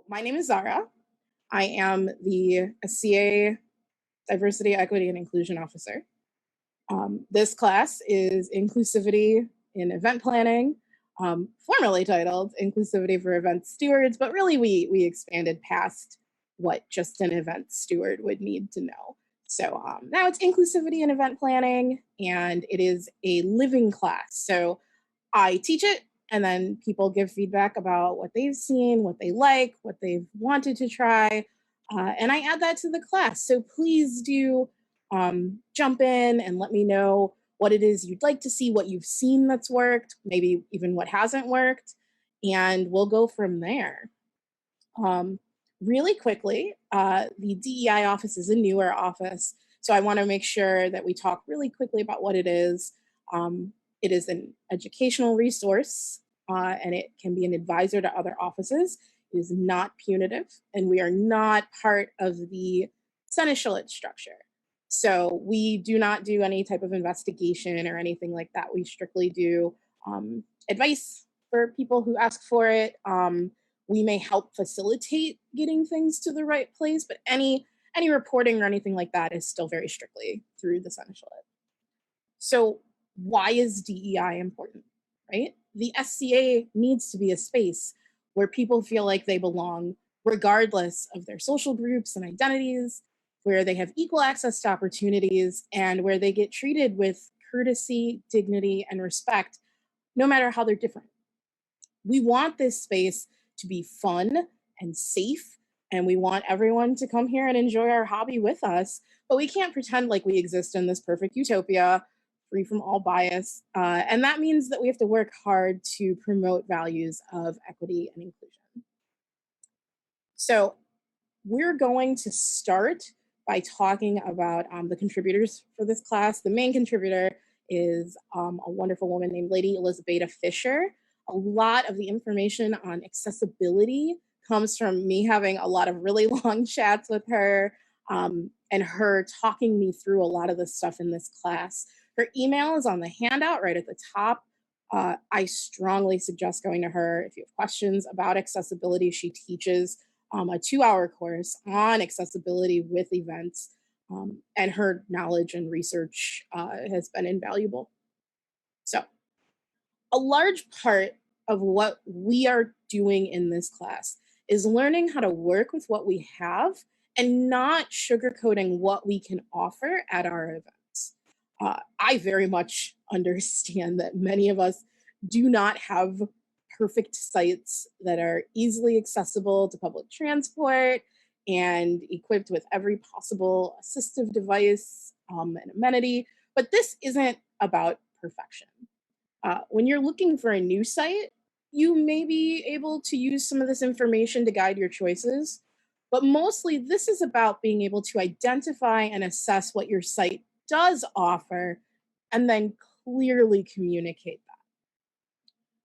My name is Zara. I am the SCA Diversity, Equity, and Inclusion Officer. This class is Inclusivity in Event Planning, formerly titled Inclusivity for Event Stewards, but really we expanded past what just an event steward would need to know. So now it's Inclusivity in Event Planning, and it is a living class. So I teach it, and then people give feedback about what they've seen, what they like, what they've wanted to try, and I add that to the class. So please do jump in and let me know what it is you'd like to see, what you've seen that's worked, maybe even what hasn't worked, and we'll go from there. Um, Really quickly, the DEI office is a newer office, so I want to make sure that we talk really quickly about what it is. It is an educational resource, and it can be an advisor to other offices. It is not punitive, and we are not part of the seneschalate structure. So we do not do any type of investigation or anything like that. We strictly do advice for people who ask for it. We may help facilitate getting things to the right place, but any reporting or anything like that is still very strictly through the seneschalate. So why is DEI important, right? The SCA needs to be a space where people feel like they belong, regardless of their social groups and identities, where they have equal access to opportunities, and where they get treated with courtesy, dignity, and respect, no matter how they're different. We want this space to be fun and safe, and we want everyone to come here and enjoy our hobby with us, but we can't pretend like we exist in this perfect utopia free from all bias, and that means that we have to work hard to promote values of equity and inclusion. So we're going to start by talking about the contributors for this class. The main contributor is a wonderful woman named Lady Elizabeth Fisher. A lot of the information on accessibility comes from me having a lot of really long chats with her, and her talking me through a lot of the stuff in this class. Her email is on the handout right at the top. I strongly suggest going to her if you have questions about accessibility. She teaches a 2-hour course on accessibility with events, and her knowledge and research has been invaluable. So a large part of what we are doing in this class is learning how to work with what we have and not sugarcoating what we can offer at our events. I very much understand that many of us do not have perfect sites that are easily accessible to public transport and equipped with every possible assistive device and amenity, but this isn't about perfection. When you're looking for a new site, you may be able to use some of this information to guide your choices, but mostly this is about being able to identify and assess what your site does offer and then clearly communicate that.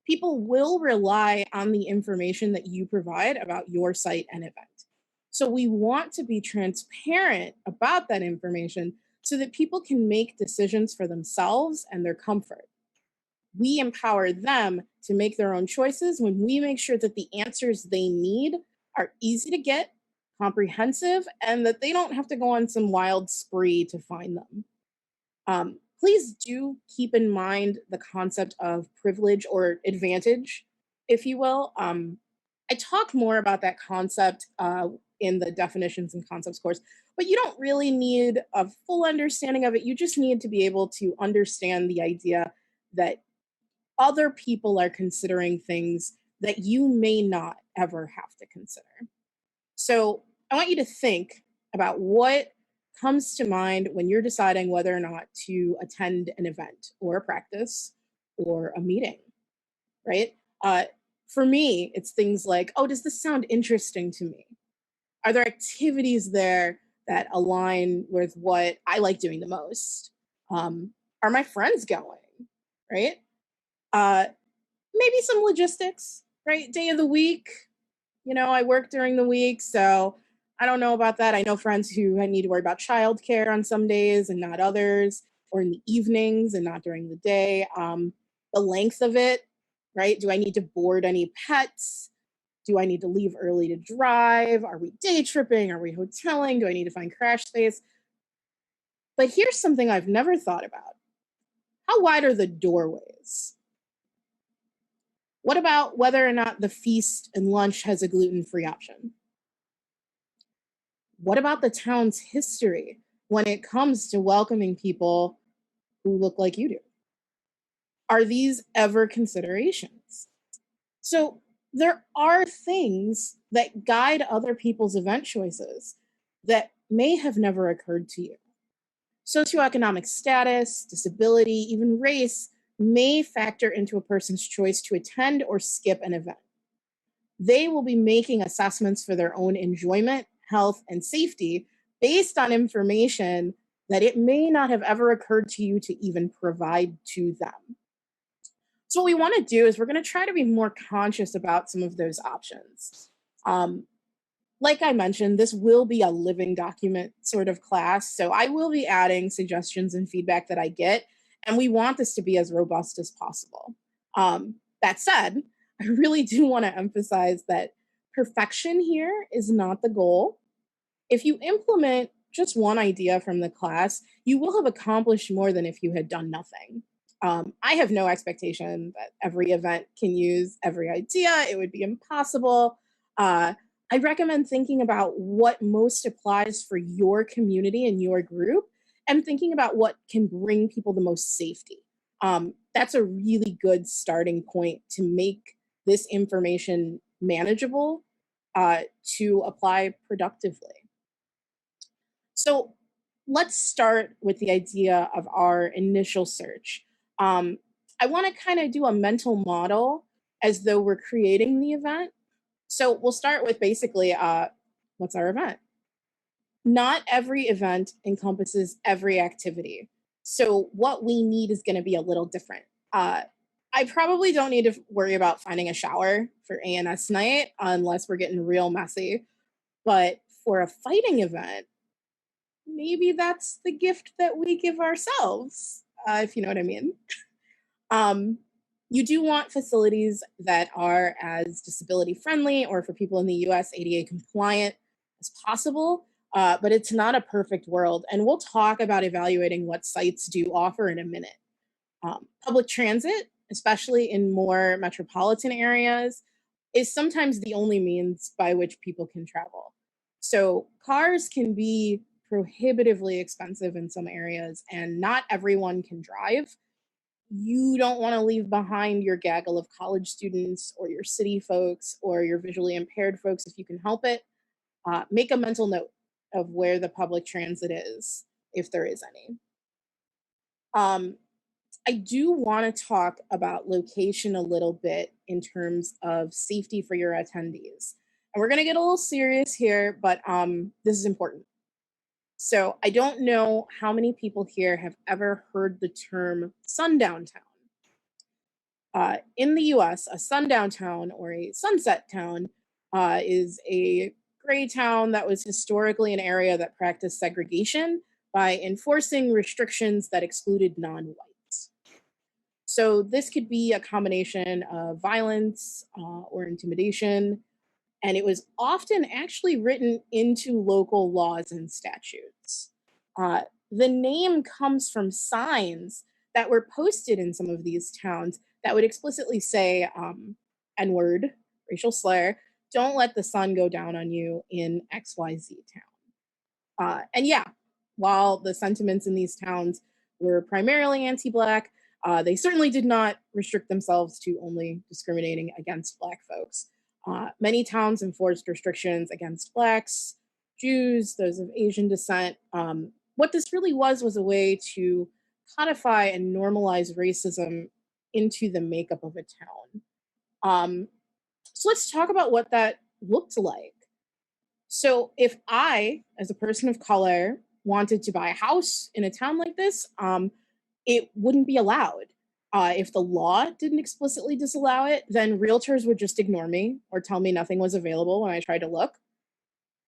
People will rely on the information that you provide about your site and event. So we want to be transparent about that information so that people can make decisions for themselves and their comfort. We empower them to make their own choices when we make sure that the answers they need are easy to get, comprehensive, and that they don't have to go on some wild spree to find them. Please do keep in mind the concept of privilege or advantage, if you will. I talk more about that concept in the definitions and concepts course, but you don't really need a full understanding of it. You just need to be able to understand the idea that other people are considering things that you may not ever have to consider. So I want you to think about what comes to mind when you're deciding whether or not to attend an event or a practice or a meeting, right? For me, it's things like, oh, does this sound interesting to me? Are there activities there that align with what I like doing the most? Are my friends going, right? Uh, Maybe some logistics, right? Day of the week. I work during the week, so I don't know about that. I know friends who need to worry about childcare on some days and not others, or in the evenings and not during the day. The length of it, right? Do I need to board any pets? Do I need to leave early to drive? Are we day tripping? Are we hoteling? Do I need to find crash space? But here's something I've never thought about. How wide are the doorways? What about whether or not the feast and lunch has a gluten-free option? What about the town's history when it comes to welcoming people who look like you do? Are these ever considerations? So there are things that guide other people's event choices that may have never occurred to you. Socioeconomic status, disability, even race may factor into a person's choice to attend or skip an event. They will be making assessments for their own enjoyment, health, and safety based on information that it may not have ever occurred to you to even provide to them. So, what we want to do is we're going to try to be more conscious about some of those options. Um, like I mentioned, this will be a living document sort of class. So I will be adding suggestions and feedback that I get. And we want this to be as robust as possible. That said, I really do want to emphasize that perfection here is not the goal. If you implement just one idea from the class, you will have accomplished more than if you had done nothing. I have no expectation that every event can use every idea, it would be impossible. Uh, I recommend thinking about what most applies for your community and your group and thinking about what can bring people the most safety. That's a really good starting point to make this information manageable to apply productively. So let's start with the idea of our initial search. Um, I want to kind of do a mental model as though we're creating the event. So we'll start with basically what's our event? Not every event encompasses every activity. So what we need is going to be a little different. Uh, I probably don't need to worry about finding a shower for ANS night unless we're getting real messy. But for a fighting event, maybe that's the gift that we give ourselves, if you know what I mean. Um, you do want facilities that are as disability friendly or for people in the US ADA compliant as possible, but it's not a perfect world. And we'll talk about evaluating what sites do offer in a minute. Public transit, especially in more metropolitan areas, is sometimes the only means by which people can travel. So cars can be prohibitively expensive in some areas, and not everyone can drive. You don't want to leave behind your gaggle of college students or your city folks or your visually impaired folks if you can help it. Make a mental note of where the public transit is, if there is any. Um, I do want to talk about location a little bit in terms of safety for your attendees. And we're going to get a little serious here, but this is important. So, I don't know how many people here have ever heard the term sundown town. In the US, a sundown town or a sunset town is a gray town that was historically an area that practiced segregation by enforcing restrictions that excluded non whites. So, this could be a combination of violence or intimidation, and it was often actually written into local laws and statutes. Uh, the name comes from signs that were posted in some of these towns that would explicitly say N word, racial slur, don't let the sun go down on you in XYZ town. And yeah, while the sentiments in these towns were primarily anti Black, they certainly did not restrict themselves to only discriminating against Black folks. Many towns enforced restrictions against Blacks, Jews, those of Asian descent. What this really was a way to codify and normalize racism into the makeup of a town. Um, so let's talk about what that looked like. So if I, as a person of color, wanted to buy a house in a town like this, it wouldn't be allowed. If the law didn't explicitly disallow it, then realtors would just ignore me or tell me nothing was available when I tried to look.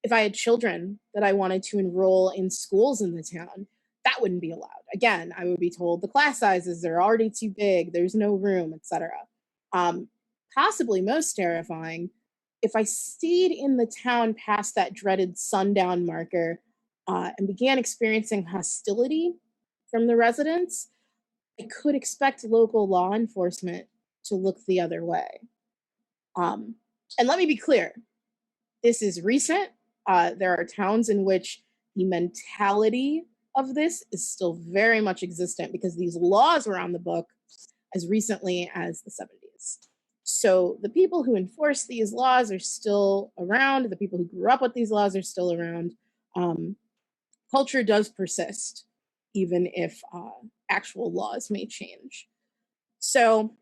If I had children that I wanted to enroll in schools in the town, that wouldn't be allowed. Again, I would be told the class sizes are already too big, there's no room, etc. Um, Possibly most terrifying, if I stayed in the town past that dreaded sundown marker and began experiencing hostility from the residents, I could expect local law enforcement to look the other way. Um, and let me be clear, this is recent. There are towns in which the mentality of this is still very much existent because these laws were on the book as recently as the 70s. So the people who enforce these laws are still around. The people who grew up with these laws are still around. Culture does persist, even if actual laws may change. So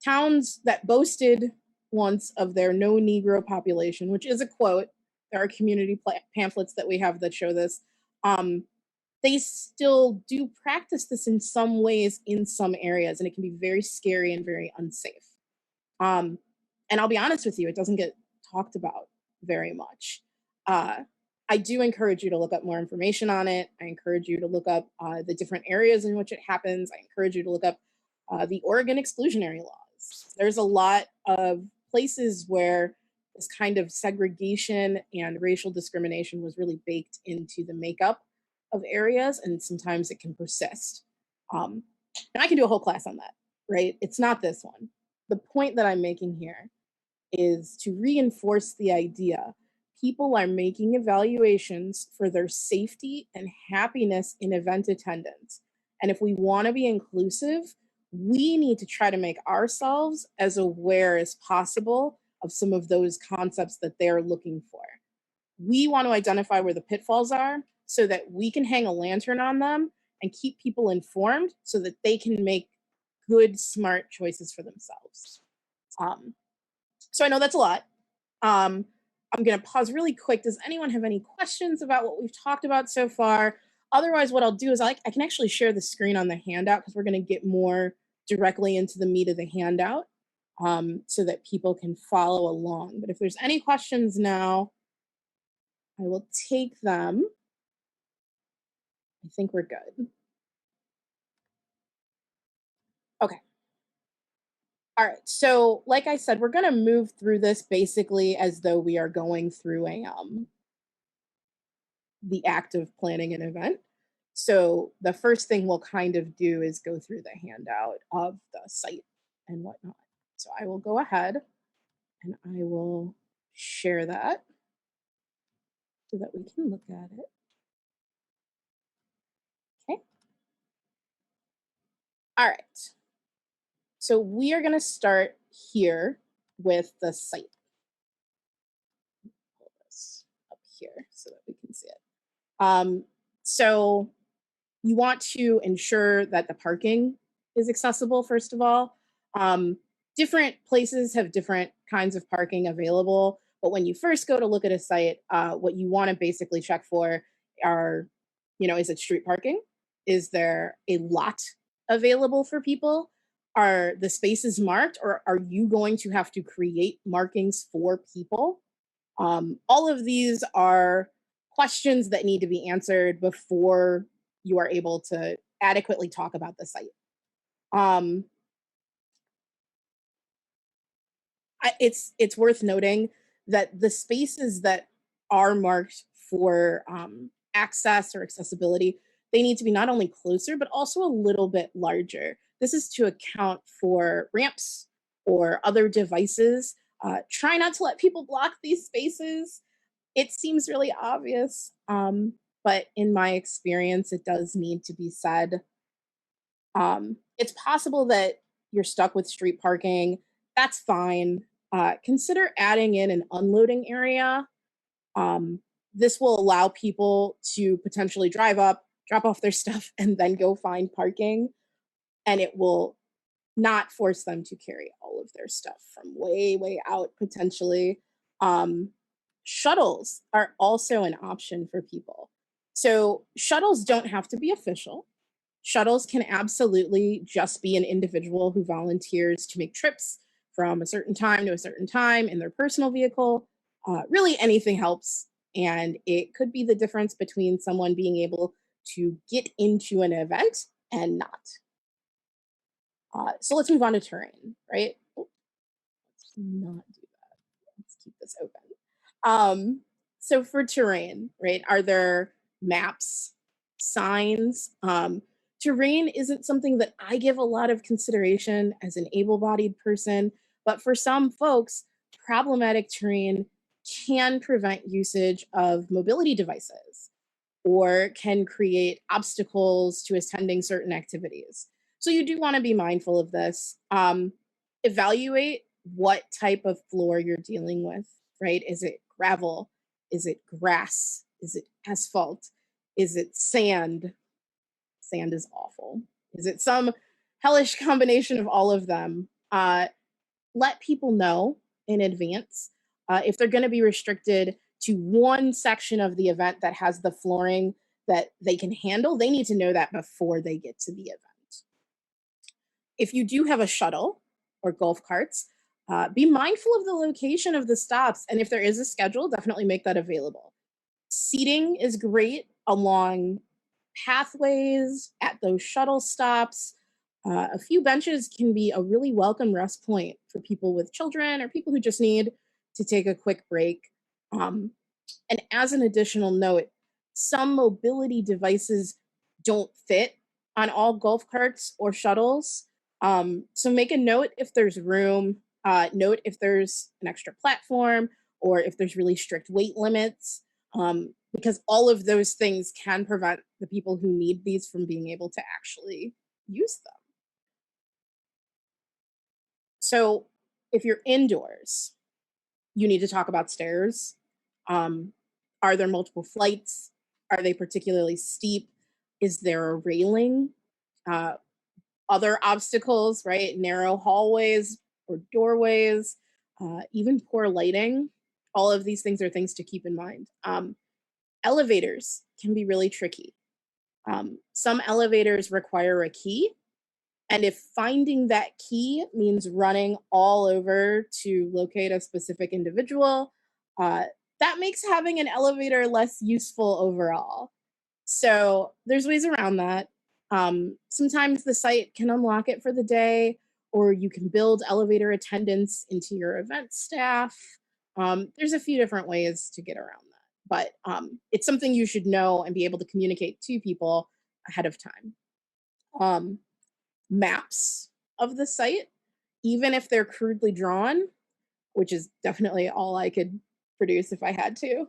towns that boasted once of their no Negro population, which is a quote, there are community pamphlets that we have that show this, they still do practice this in some ways in some areas, and it can be very scary and very unsafe. And I'll be honest with you, it doesn't get talked about very much. I do encourage you to look up more information on it. I encourage you to look up the different areas in which it happens. I encourage you to look up the Oregon exclusionary laws. There's a lot of places where this kind of segregation and racial discrimination was really baked into the makeup of areas, and sometimes it can persist. And I can do a whole class on that, right? It's not this one. The point that I'm making here is to reinforce the idea people are making evaluations for their safety and happiness in event attendance. And if we want to be inclusive, we need to try to make ourselves as aware as possible of some of those concepts that they're looking for. We want to identify where the pitfalls are so that we can hang a lantern on them and keep people informed so that they can make good, smart choices for themselves. So I know that's a lot. I'm going to pause really quick. Does anyone have any questions about what we've talked about so far? Otherwise, what I'll do is I can actually share the screen on the handout because we're going to get more directly into the meat of the handout so that people can follow along. But if there's any questions now, I will take them. I think we're good. Okay. All right. So like I said, we're going to move through this basically as though we are going through the act of planning an event. So the first thing we'll kind of do is go through the handout of the site and whatnot. So I will go ahead and I will share that so that we can look at it. Okay. All right. So we are going to start here with the site. Pull this up here so that we can see it. So you want to ensure that the parking is accessible, first of all. Different places have different kinds of parking available, but when you first go to look at a site, what you want to basically check for are, is it street parking? Is there a lot available for people? Are the spaces marked, or are you going to have to create markings for people? All of these are questions that need to be answered before you are able to adequately talk about the site. It's worth noting that the spaces that are marked for access or accessibility, they need to be not only closer, but also a little bit larger. This is to account for ramps or other devices. Try not to let people block these spaces. It seems really obvious, but in my experience, it does need to be said. It's possible that you're stuck with street parking. That's fine. Consider adding in an unloading area. This will allow people to potentially drive up, drop off their stuff, and then go find parking. And it will not force them to carry all of their stuff from way, way out potentially. Shuttles are also an option for people. So shuttles don't have to be official. Shuttles can absolutely just be an individual who volunteers to make trips from a certain time to a certain time in their personal vehicle. Really, anything helps. And it could be the difference between someone being able to get into an event and not. So let's move on to terrain, right? Oh, let's not do that. Let's keep this open. So for terrain, right, are there maps, signs? Terrain isn't something that I give a lot of consideration as an able-bodied person, but for some folks, problematic terrain can prevent usage of mobility devices or can create obstacles to attending certain activities. So you do want to be mindful of this. Evaluate what type of floor you're dealing with, right? Is it gravel? Is it grass? Is it asphalt? Is it sand? Sand is awful. Is it some hellish combination of all of them? Let people know in advance if they're going to be restricted to one section of the event that has the flooring that they can handle. They need to know that before they get to the event. If you do have a shuttle or golf carts, be mindful of the location of the stops. And if there is a schedule, definitely make that available. Seating is great along pathways at those shuttle stops. A few benches can be a really welcome rest point for people with children or people who just need to take a quick break. And as an additional note, some mobility devices don't fit on all golf carts or shuttles. So make a note if there's room, note if there's an extra platform or if there's really strict weight limits, because all of those things can prevent the people who need these from being able to actually use them. So if you're indoors, you need to talk about stairs. Are there multiple flights? Are they particularly steep? Is there a railing? Other obstacles, right? Narrow hallways or doorways, even poor lighting. All of these things are things to keep in mind. Elevators can be really tricky. Some elevators require a key. And if finding that key means running all over to locate a specific individual, that makes having an elevator less useful overall. So there's ways around that. Sometimes the site can unlock it for the day, or you can build elevator attendants into your event staff. There's a few different ways to get around that, but it's something you should know and be able to communicate to people ahead of time. Maps of the site, even if they're crudely drawn, which is definitely all I could produce if I had to.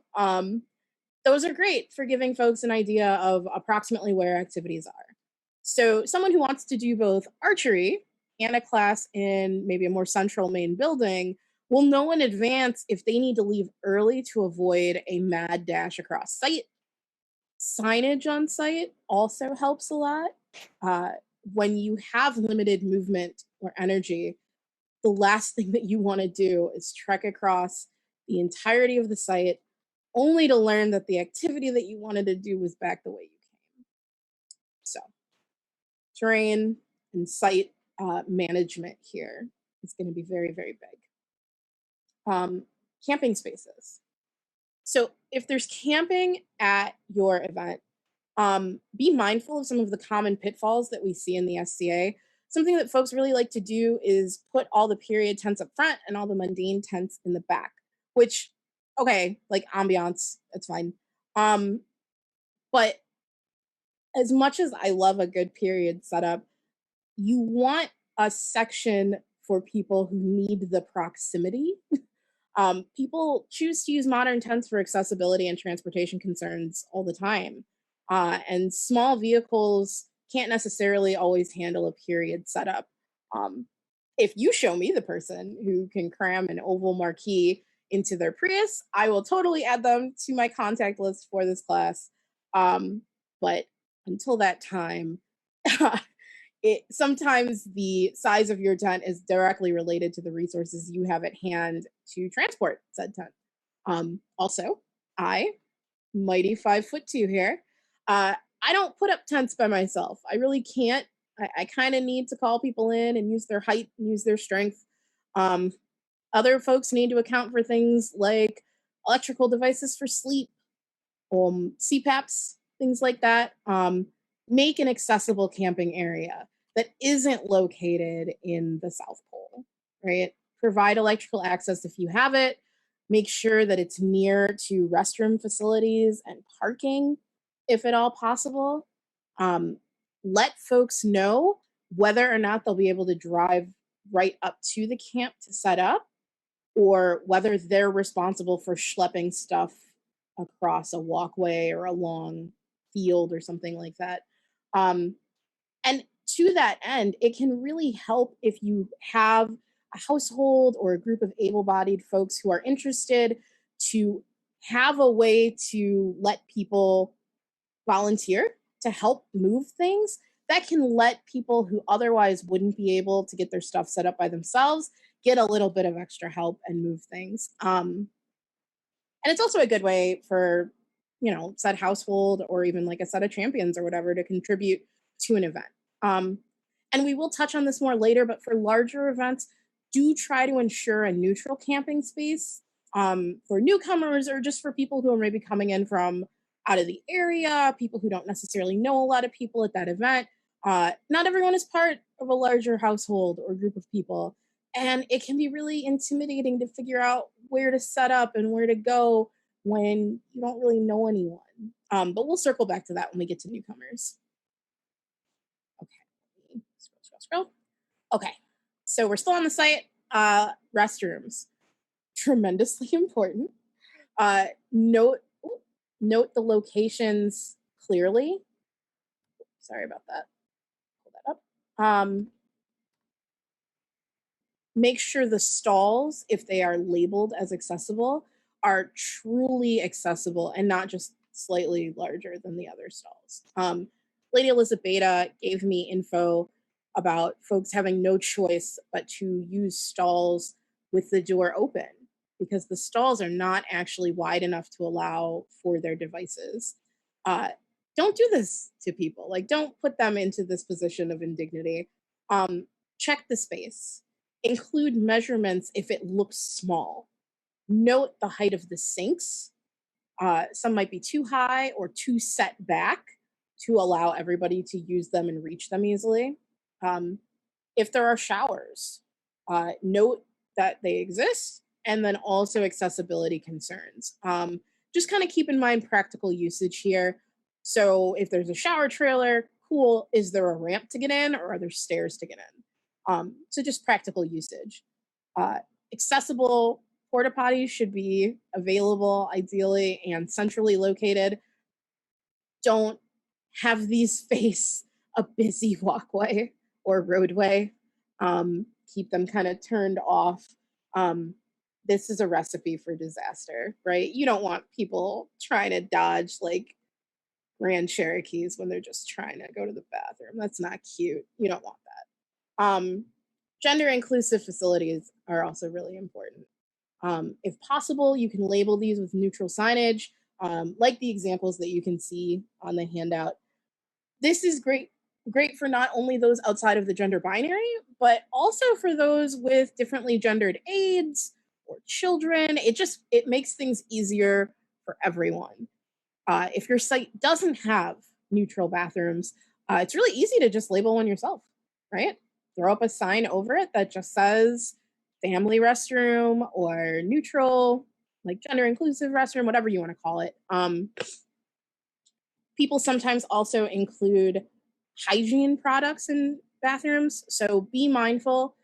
Those are great for giving folks an idea of approximately where activities are. So someone who wants to do both archery and a class in maybe a more central main building will know in advance if they need to leave early to avoid a mad dash across site. Signage on site also helps a lot. When you have limited movement or energy, the last thing that you want to do is trek across the entirety of the site only to learn that the activity that you wanted to do was back the way you came. So, terrain and site management here is going to be very, very big. Camping spaces. So, if there's camping at your event, be mindful of some of the common pitfalls that we see in the SCA. Something that folks really like to do is put all the period tents up front and all the mundane tents in the back, which, okay, like ambiance, that's fine. But as much as I love a good period setup, you want a section for people who need the proximity. People choose to use modern tents for accessibility and transportation concerns all the time. And small vehicles can't necessarily always handle a period setup. If you show me the person who can cram an oval marquee into their Prius, I will totally add them to my contact list for this class. But until that time, sometimes the size of your tent is directly related to the resources you have at hand to transport said tent. Also, I, mighty 5'2" here, I don't put up tents by myself. I really can't. I kind of need to call people in and use their height and use their strength. Other folks need to account for things like electrical devices for sleep, CPAPs, things like that. Make an accessible camping area that isn't located in the South Pole, right? Provide electrical access if you have it. Make sure that it's near to restroom facilities and parking, if at all possible. Um, Let folks know whether or not they'll be able to drive right up to the camp to set up, or whether they're responsible for schlepping stuff across a walkway or a long field or something like that. Um, and to that end, it can really help if you have a household or a group of able bodied folks who are interested to have a way to let people volunteer to help move things. That can let people who otherwise wouldn't be able to get their stuff set up by themselves get a little bit of extra help and move things. And it's also a good way for, said household or even like a set of champions or whatever to contribute to an event. Um, and we will touch on this more later, but for larger events, do try to ensure a neutral camping space for newcomers or just for people who are maybe coming in from out of the area, people who don't necessarily know a lot of people at that event. Not everyone is part of a larger household or group of people. And it can be really intimidating to figure out where to set up and where to go when you don't really know anyone. But we'll circle back to that when we get to newcomers. Okay, scroll. Okay, so we're still on the site. Restrooms, tremendously important. Note the locations clearly. Sorry about that. Pull that up. Make sure the stalls, if they are labeled as accessible, are truly accessible and not just slightly larger than the other stalls. Lady Elizabeth gave me info about folks having no choice but to use stalls with the door open because the stalls are not actually wide enough to allow for their devices. Don't do this to people. Like, don't put them into this position of indignity. Check the space. Include measurements if it looks small. Note the height of the sinks. Some might be too high or too set back to allow everybody to use them and reach them easily. If there are showers, note that they exist, and then also accessibility concerns. Just kind of keep in mind practical usage here. So if there's a shower trailer, cool. Is there a ramp to get in or are there stairs to get in? So just practical usage. Accessible porta potties should be available ideally and centrally located. Don't have these face a busy walkway or roadway. Keep them kind of turned off. This is a recipe for disaster, right? You don't want people trying to dodge like Grand Cherokees when they're just trying to go to the bathroom. That's not cute. You don't want that. Gender inclusive facilities are also really important. If possible, you can label these with neutral signage, like the examples that you can see on the handout. This is great for not only those outside of the gender binary, but also for those with differently gendered aides or children. It makes things easier for everyone. If your site doesn't have neutral bathrooms, it's really easy to just label one yourself, right? Throw up a sign over it that just says family restroom or neutral, like gender inclusive restroom, whatever you want to call it. People sometimes also include hygiene products in bathrooms, so be mindful.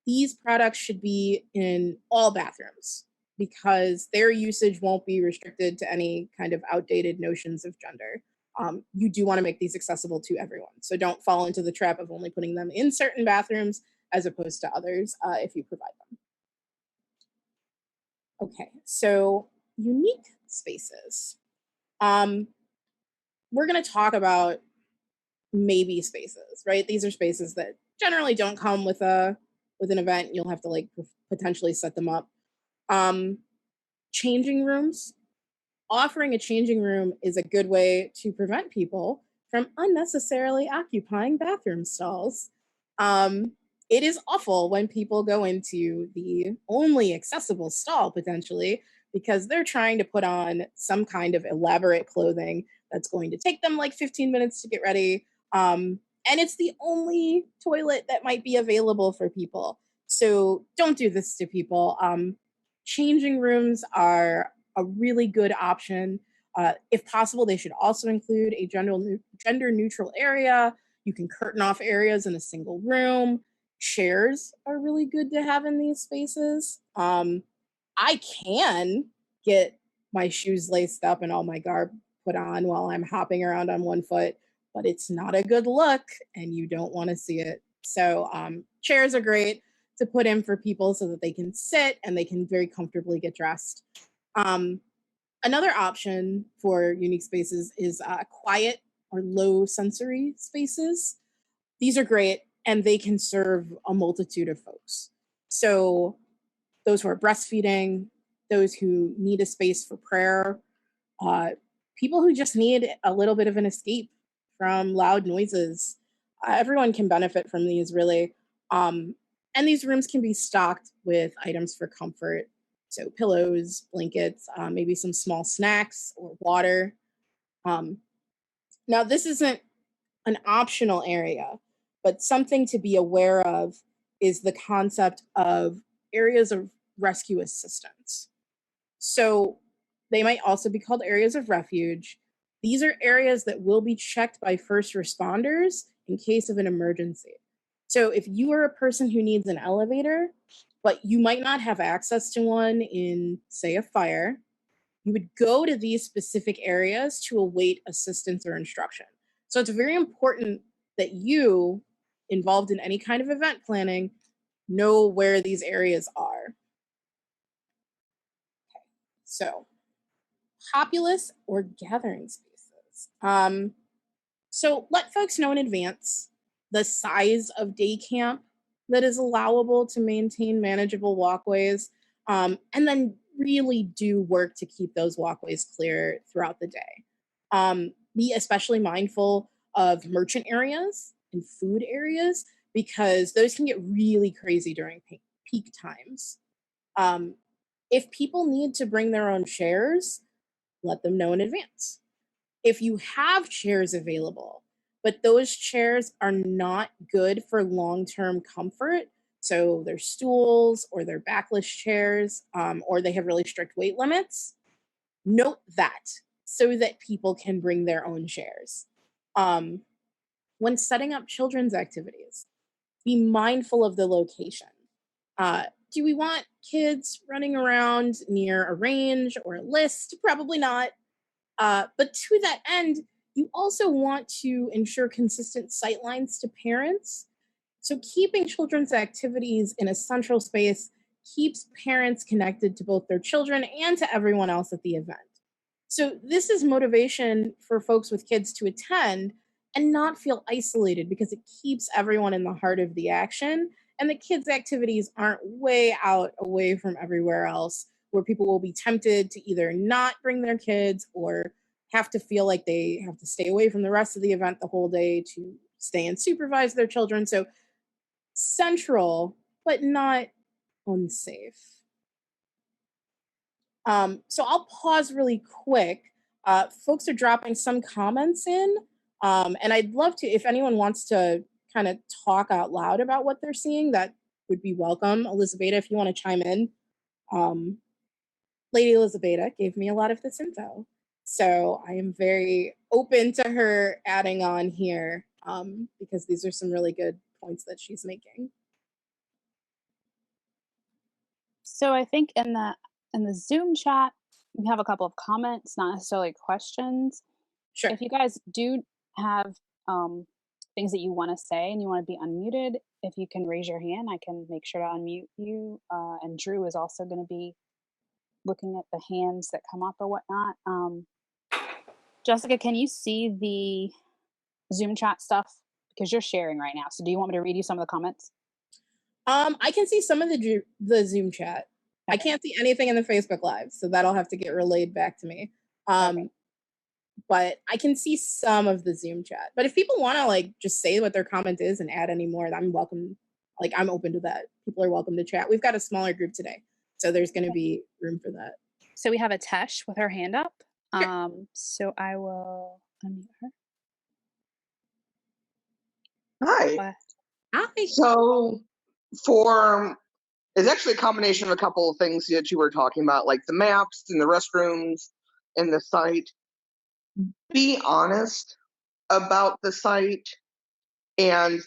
These products should be in all bathrooms because their usage won't be restricted to any kind of outdated notions of gender. You do want to make these accessible to everyone. So don't fall into the trap of only putting them in certain bathrooms as opposed to others if you provide them. Okay, so unique spaces. We're going to talk about maybe spaces, right? These are spaces that generally don't come with an event. You'll have to like potentially set them up. Changing rooms. Offering a changing room is a good way to prevent people from unnecessarily occupying bathroom stalls. It is awful when people go into the only accessible stall potentially because they're trying to put on some kind of elaborate clothing that's going to take them like 15 minutes to get ready. And it's the only toilet that might be available for people. So don't do this to people. Changing rooms are a really good option. If possible, they should also include a gender neutral area. You can curtain off areas in a single room. Chairs are really good to have in these spaces. I can get my shoes laced up and all my garb put on while I'm hopping around on one foot, but it's not a good look and you don't want to see it. So chairs are great to put in for people so that they can sit and they can very comfortably get dressed. Another option for unique spaces is quiet or low sensory spaces. These are great and they can serve a multitude of folks. So those who are breastfeeding, those who need a space for prayer, people who just need a little bit of an escape from loud noises. Everyone can benefit from these, really. And these rooms can be stocked with items for comfort. So pillows, blankets, maybe some small snacks or water. Now, this isn't an optional area, but something to be aware of is the concept of areas of rescue assistance. So they might also be called areas of refuge. These are areas that will be checked by first responders in case of an emergency. So if you are a person who needs an elevator, but you might not have access to one in, say, a fire, you would go to these specific areas to await assistance or instruction. So it's very important that you, involved in any kind of event planning, know where these areas are. So populous or gathering spaces. So let folks know in advance the size of day camp that is allowable to maintain manageable walkways, and then really do work to keep those walkways clear throughout the day. Be especially mindful of merchant areas and food areas because those can get really crazy during peak times. If people need to bring their own chairs, let them know in advance. If you have chairs available, but those chairs are not good for long-term comfort, so they're stools or they're backless chairs, or they have really strict weight limits, note that so that people can bring their own chairs. When setting up children's activities, be mindful of the location. Do we want kids running around near a range or a list? Probably not. But to that end, you also want to ensure consistent sightlines to parents. So keeping children's activities in a central space keeps parents connected to both their children and to everyone else at the event. So this is motivation for folks with kids to attend and not feel isolated because it keeps everyone in the heart of the action. And the kids' activities aren't way out away from everywhere else where people will be tempted to either not bring their kids or have to feel like they have to stay away from the rest of the event the whole day to stay and supervise their children. So central, but not unsafe. So I'll pause really quick. Folks are dropping some comments in, and I'd love to, if anyone wants to kind of talk out loud about what they're seeing, that would be welcome. Elizabeth, if you want to chime in. Lady Elizabeth gave me a lot of this info, so I am very open to her adding on here because these are some really good points that she's making. So I think in the Zoom chat, we have a couple of comments, not necessarily questions. Sure. If you guys do have things that you want to say and you want to be unmuted, if you can raise your hand, I can make sure to unmute you. And Drew is also going to be looking at the hands that come up or whatnot. Jessica, can you see the Zoom chat stuff? Because you're sharing right now. So do you want me to read you some of the comments? I can see some of the Zoom chat. Okay. I can't see anything in the Facebook Live, so that'll have to get relayed back to me. Okay. But I can see some of the Zoom chat. But if people want to like just say what their comment is and add any more, I'm welcome. Like I'm open to that. People are welcome to chat. We've got a smaller group today, so there's going to be room for that. So we have a Tesh with her hand up. Sure. So I will unmute her. Hi. Hi. So for It's actually a combination of a couple of things that you were talking about, like the maps and the restrooms and the site. Be honest about the site. And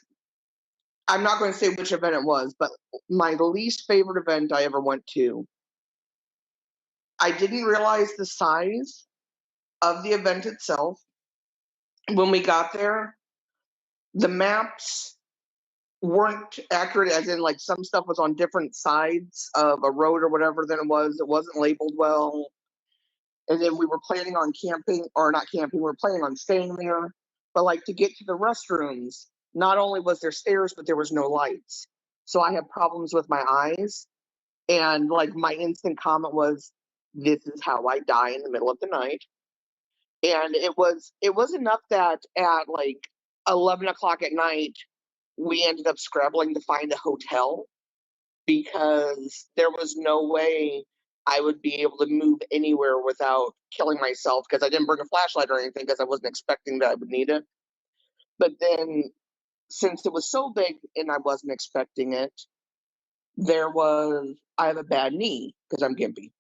I'm not going to say which event it was, but my least favorite event I ever went to, I didn't realize the size of the event itself. When we got there, the maps weren't accurate, as in, like, some stuff was on different sides of a road or whatever than it was. It wasn't labeled well. And then we were planning on camping, or not camping, we were planning on staying there. But, like, to get to the restrooms, not only was there stairs, but there was no lights. So I had problems with my eyes. And, like, my instant comment was, this is how I die in the middle of the night. And it was enough that at, like, 11 o'clock at night, we ended up scrabbling to find a hotel, because there was no way I would be able to move anywhere without killing myself, because I didn't bring a flashlight or anything, because I wasn't expecting that I would need it. But then, since it was so big and I wasn't expecting it, I have a bad knee because I'm gimpy.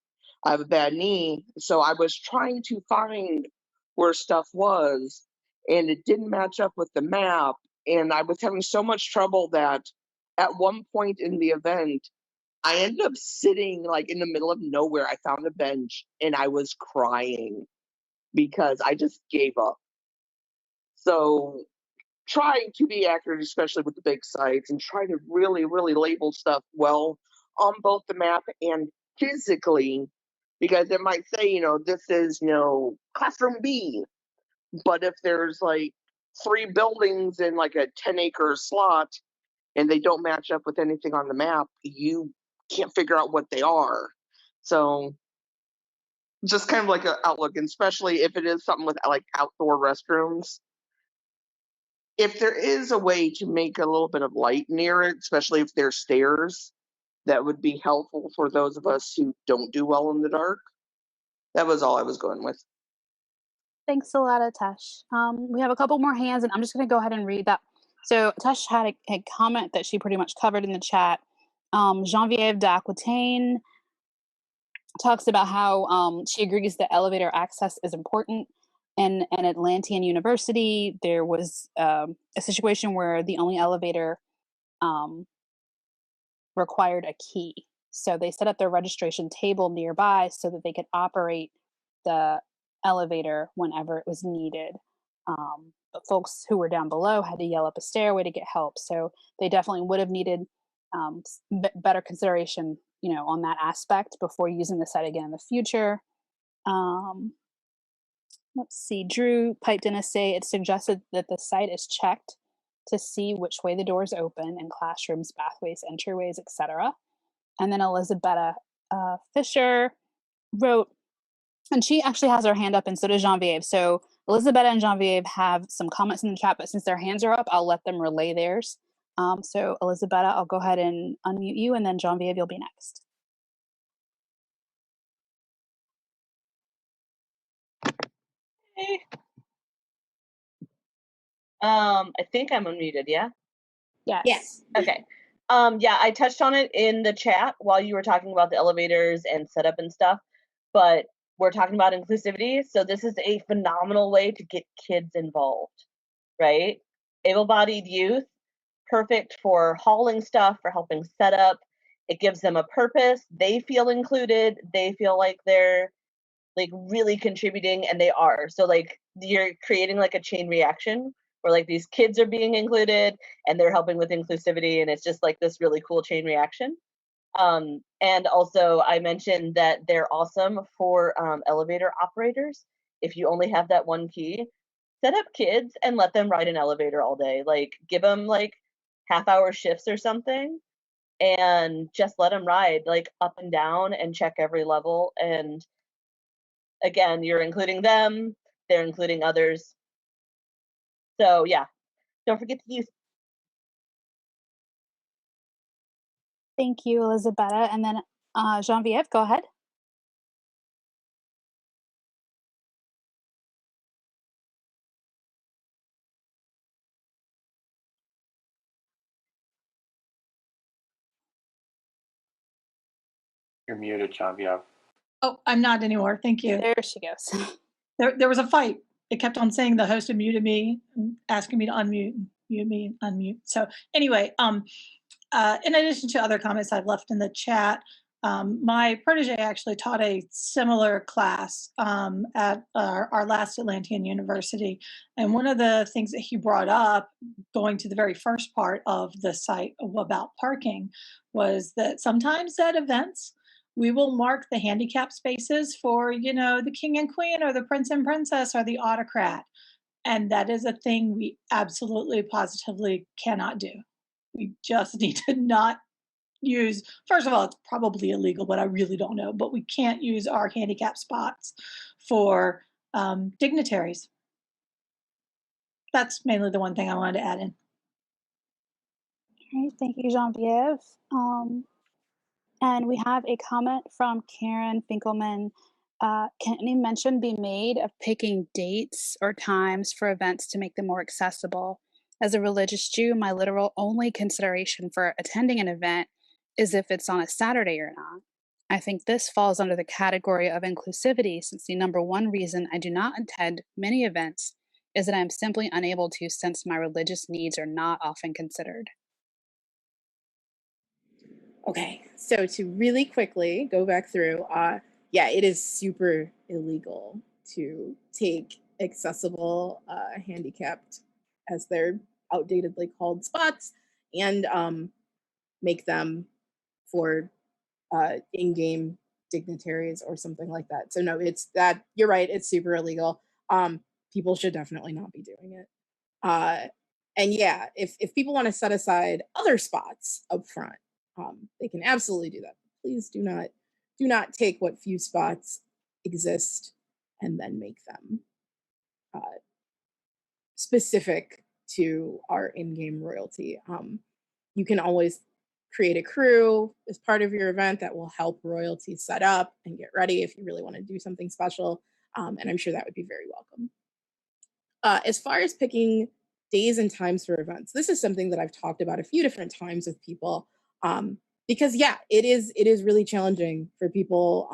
I have a bad knee, so I was trying to find where stuff was, and it didn't match up with the map. And I was having so much trouble that at one point in the event, I ended up sitting, like, in the middle of nowhere. I found a bench and I was crying because I just gave up. So, trying to be accurate, especially with the big sites, and try to really, really label stuff well on both the map and physically, because it might say, this is, classroom B. But if there's, like, three buildings in, like, a 10-acre slot and they don't match up with anything on the map, you can't figure out what they are. So, just kind of like an outlook, and especially if it is something with, like, outdoor restrooms. If there is a way to make a little bit of light near it, especially if there's stairs, that would be helpful for those of us who don't do well in the dark. That was all I was going with. Thanks a lot, Atash. We have a couple more hands, and I'm just going to go ahead and read that. So Atash had a comment that she pretty much covered in the chat. Genevieve d'Aquitaine talks about how she agrees that elevator access is important. And at Atlantean University, there was a situation where the only elevator required a key. So they set up their registration table nearby so that they could operate the elevator whenever it was needed. But folks who were down below had to yell up a stairway to get help. So they definitely would have needed better consideration, on that aspect before using the site again in the future. Let's see. Drew piped in to say it suggested that the site is checked to see which way the doors open in classrooms, pathways, entryways, etc. And then Elizabeth Fisher wrote, and she actually has her hand up, and so does Genevieve. So Elizabeth and Genevieve have some comments in the chat, but since their hands are up, I'll let them relay theirs. So Elizabeth, I'll go ahead and unmute you, and then Genevieve, you'll be next. Hey. I think I'm unmuted, yeah? Yes. Okay. Yeah, I touched on it in the chat while you were talking about the elevators and setup and stuff, but we're talking about inclusivity, so this is a phenomenal way to get kids involved, right? Able-bodied youth, perfect for hauling stuff, for helping set up. It gives them a purpose. They feel included. They feel like they're, like, really contributing, and they are. So, like, you're creating, like, a chain reaction where, like, these kids are being included and they're helping with inclusivity, and it's just like this really cool chain reaction. And also I mentioned that they're awesome for elevator operators. If you only have that one key, set up kids and let them ride an elevator all day. Like, give them, like, half-hour shifts or something, and just let them ride, like, up and down and check every level. And again, you're including them, they're including others. So yeah, don't forget to use. Thank you, Elizabeth. And then Genevieve, go ahead. You're muted, Genevieve. Oh, I'm not anymore. Thank you. There she goes. There was a fight. It kept on saying the host had muted me and asking me to unmute, mute me, and unmute. So anyway, in addition to other comments I've left in the chat, my protege actually taught a similar class at our last Atlantean University. And one of the things that he brought up, going to the very first part of the site about parking, was that sometimes at events, we will mark the handicap spaces for, the king and queen or the prince and princess or the autocrat. And that is a thing we absolutely, positively cannot do. We just need to not use, first of all, it's probably illegal, but I really don't know, but we can't use our handicap spots for dignitaries. That's mainly the one thing I wanted to add in. All right, thank you, Genevieve. And we have a comment from Karen Finkelman. Can any mention be made of picking dates or times for events to make them more accessible? As a religious Jew, my literal only consideration for attending an event is if it's on a Saturday or not. I think this falls under the category of inclusivity, since the number one reason I do not attend many events is that I'm simply unable to, since my religious needs are not often considered. Okay, so to really quickly go back through, yeah, it is super illegal to take accessible handicapped, as they're outdatedly called, spots and make them for in-game dignitaries or something like that. So no, it's that, you're right, it's super illegal. People should definitely not be doing it. And yeah, if people want to set aside other spots up front, they can absolutely do that. Please do not take what few spots exist and then make them specific to our in-game royalty. You can always create a crew as part of your event that will help royalty set up and get ready if you really want to do something special. And I'm sure that would be very welcome. As far as picking days and times for events, this is something that I've talked about a few different times with people. Because yeah, it is really challenging for people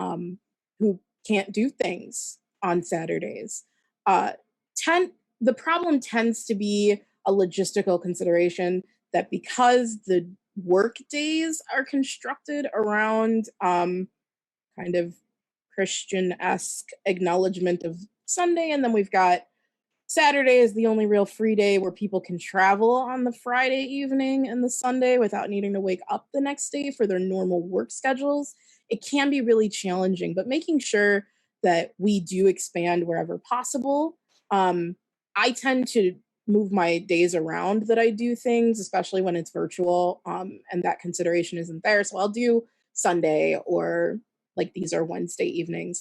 who can't do things on Saturdays. The problem tends to be a logistical consideration that because the work days are constructed around kind of Christian-esque acknowledgement of Sunday, and then we've got Saturday is the only real free day where people can travel on the Friday evening and the Sunday without needing to wake up the next day for their normal work schedules. It can be really challenging, but making sure that we do expand wherever possible. I tend to move my days around that I do things, especially when it's virtual, and that consideration isn't there. So I'll do Sunday, or like these are Wednesday evenings.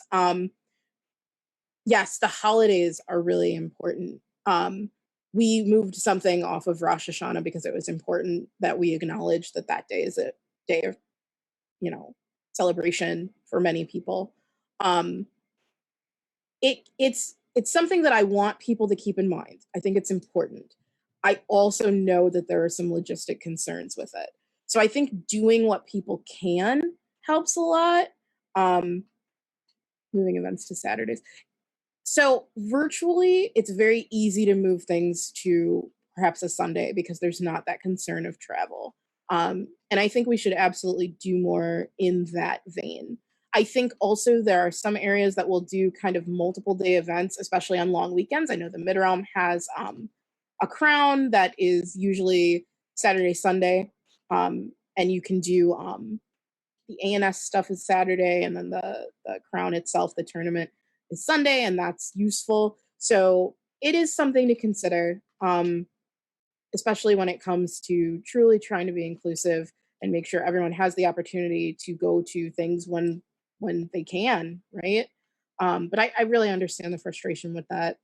Yes, the holidays are really important. We moved something off of Rosh Hashanah because it was important that we acknowledge that that day is a day of, celebration for many people. It's something that I want people to keep in mind. I think it's important. I also know that there are some logistic concerns with it. So I think doing what people can helps a lot. Moving events to Saturdays. So virtually, it's very easy to move things to perhaps a Sunday because there's not that concern of travel. And I think we should absolutely do more in that vein. I think also there are some areas that will do kind of multiple day events, especially on long weekends. I know the Mid-Realm has a crown that is usually Saturday, Sunday, and you can do the ANS stuff is Saturday, and then the crown itself, the tournament, is Sunday, and that's useful. So it is something to consider, especially when it comes to truly trying to be inclusive and make sure everyone has the opportunity to go to things when they can, right? But I really understand the frustration with that.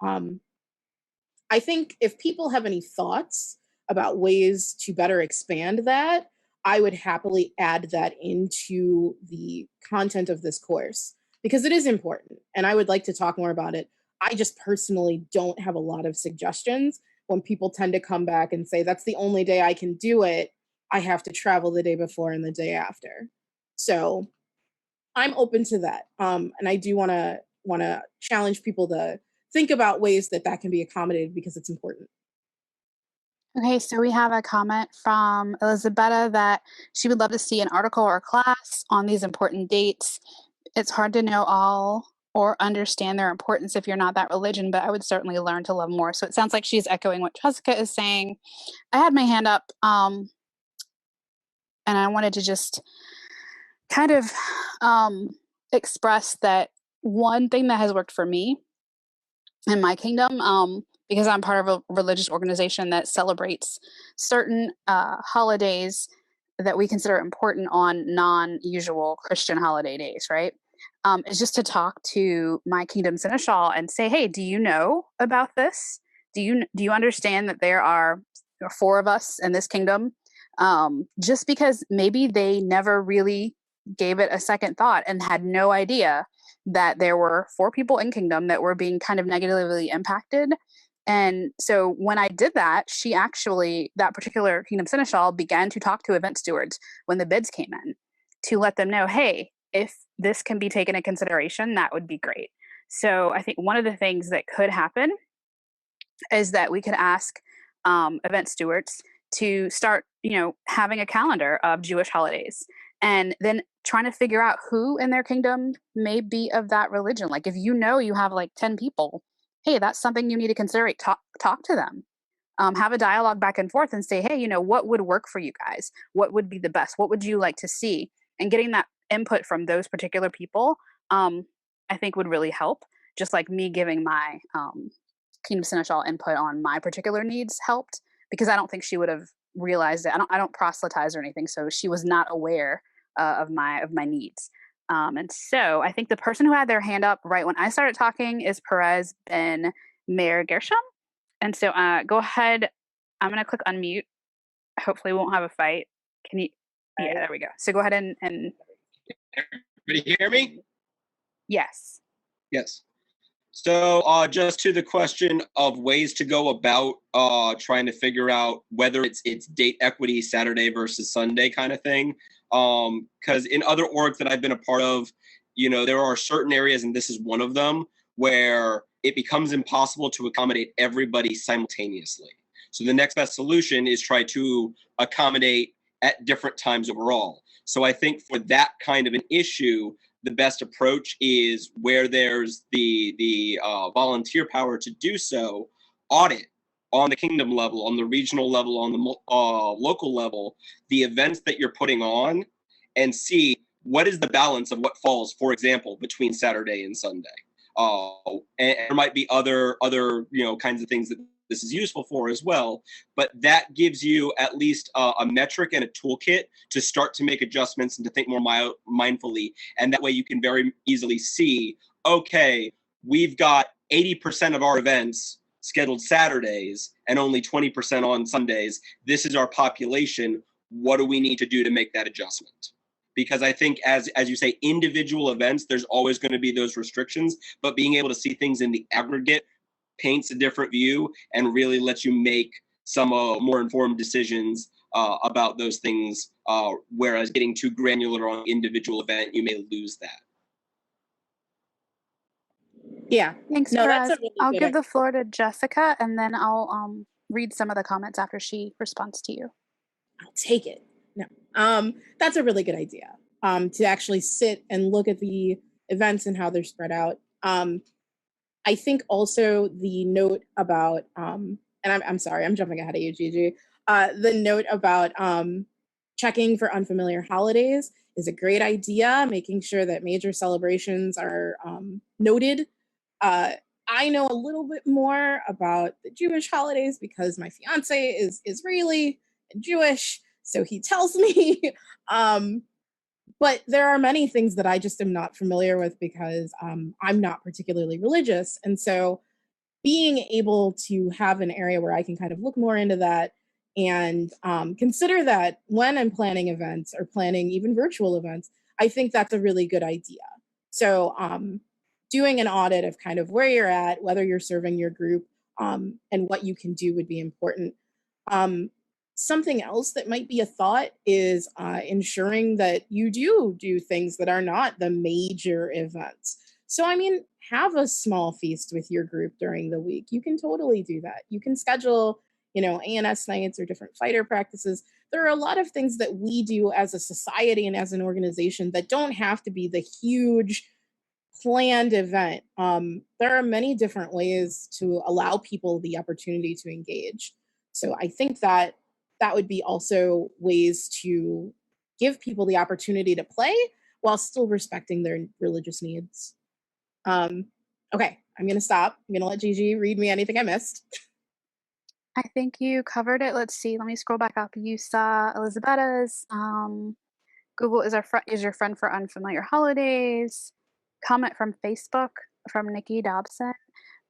I think if people have any thoughts about ways to better expand that, I would happily add that into the content of this course because it is important and I would like to talk more about it. I just personally don't have a lot of suggestions when people tend to come back and say, that's the only day I can do it. I have to travel the day before and the day after. So I'm open to that. And I do want to challenge people to think about ways that can be accommodated because it's important. Okay, so we have a comment from Elizabetta that she would love to see an article or class on these important dates. It's hard to know all or understand their importance if you're not that religion, but I would certainly learn to love more. So it sounds like she's echoing what Jessica is saying. I had my hand up, and I wanted to just kind of express that one thing that has worked for me in my kingdom, because I'm part of a religious organization that celebrates certain holidays that we consider important on non-usual Christian holiday days, right? Is just to talk to my kingdom seneschal and say, hey, do you know about this? Do you understand that there are 4 of us in this kingdom? Just because maybe they never really gave it a second thought and had no idea that there were 4 people in kingdom that were being kind of negatively impacted. And so when I did that, that particular kingdom seneschal began to talk to event stewards when the bids came in to let them know, hey, if this can be taken into consideration, that would be great. So I think one of the things that could happen is that we could ask event stewards to start, having a calendar of Jewish holidays, and then trying to figure out who in their kingdom may be of that religion. Like if you have like 10 people, hey, that's something you need to consider. Talk to them. Have a dialogue back and forth and say, hey, what would work for you guys? What would be the best? What would you like to see? And getting that input from those particular people, I think would really help. Just like me giving my kingdom seneschal input on my particular needs helped, because I don't think she would have realized it. I don't proselytize or anything, so she was not aware of my needs. And so I think the person who had their hand up right when I started talking is Perez Ben Mayor Gershom. And so go ahead. I'm going to click unmute. Hopefully we won't have a fight. Can you? Yeah, there we go. So go ahead and Everybody hear me? Yes. Yes. So just to the question of ways to go about trying to figure out whether it's date equity, Saturday versus Sunday kind of thing. Because in other orgs that I've been a part of, there are certain areas, and this is one of them, where it becomes impossible to accommodate everybody simultaneously. So the next best solution is try to accommodate at different times overall. So I think for that kind of an issue, the best approach is where there's the volunteer power to do so, audit on the kingdom level, on the regional level, on the local level, the events that you're putting on, and see what is the balance of what falls, for example, between Saturday and Sunday. And there might be other kinds of things that this is useful for as well, but that gives you at least a metric and a toolkit to start to make adjustments and to think more mindfully. And that way you can very easily see, okay, we've got 80% of our events scheduled Saturdays and only 20% on Sundays. This is our population. What do we need to do to make that adjustment? Because I think as you say, individual events, there's always going to be those restrictions, but being able to see things in the aggregate paints a different view and really lets you make some more informed decisions about those things, whereas getting too granular on individual event, you may lose that. Yeah. Thanks, No, Perez. that's a really I'll good give the floor to Jessica, and then I'll read some of the comments after she responds to you. I'll take it. No, that's a really good idea. To actually sit and look at the events and how they're spread out. I think also the note about, and I'm sorry, I'm jumping ahead of you, Gigi. The note about checking for unfamiliar holidays is a great idea. Making sure that major celebrations are noted. I know a little bit more about the Jewish holidays because my fiance is Israeli and Jewish, so he tells me. But there are many things that I just am not familiar with because I'm not particularly religious. And so being able to have an area where I can kind of look more into that and consider that when I'm planning events or planning even virtual events, I think that's a really good idea. So doing an audit of kind of where you're at, whether you're serving your group, and what you can do would be important. Something else that might be a thought is ensuring that you do things that are not the major events. So, I mean, have a small feast with your group during the week. You can totally do that. You can schedule, ANS nights or different fighter practices. There are a lot of things that we do as a society and as an organization that don't have to be the huge planned event. There are many different ways to allow people the opportunity to engage. So I think that would be also ways to give people the opportunity to play while still respecting their religious needs. Okay, I'm going to stop. I'm going to let Gigi read me anything I missed. I think you covered it. Let's see. Let me scroll back up. You saw Elizabetta's. Google is your friend for unfamiliar holidays. Comment from Facebook from Nikki Dobson.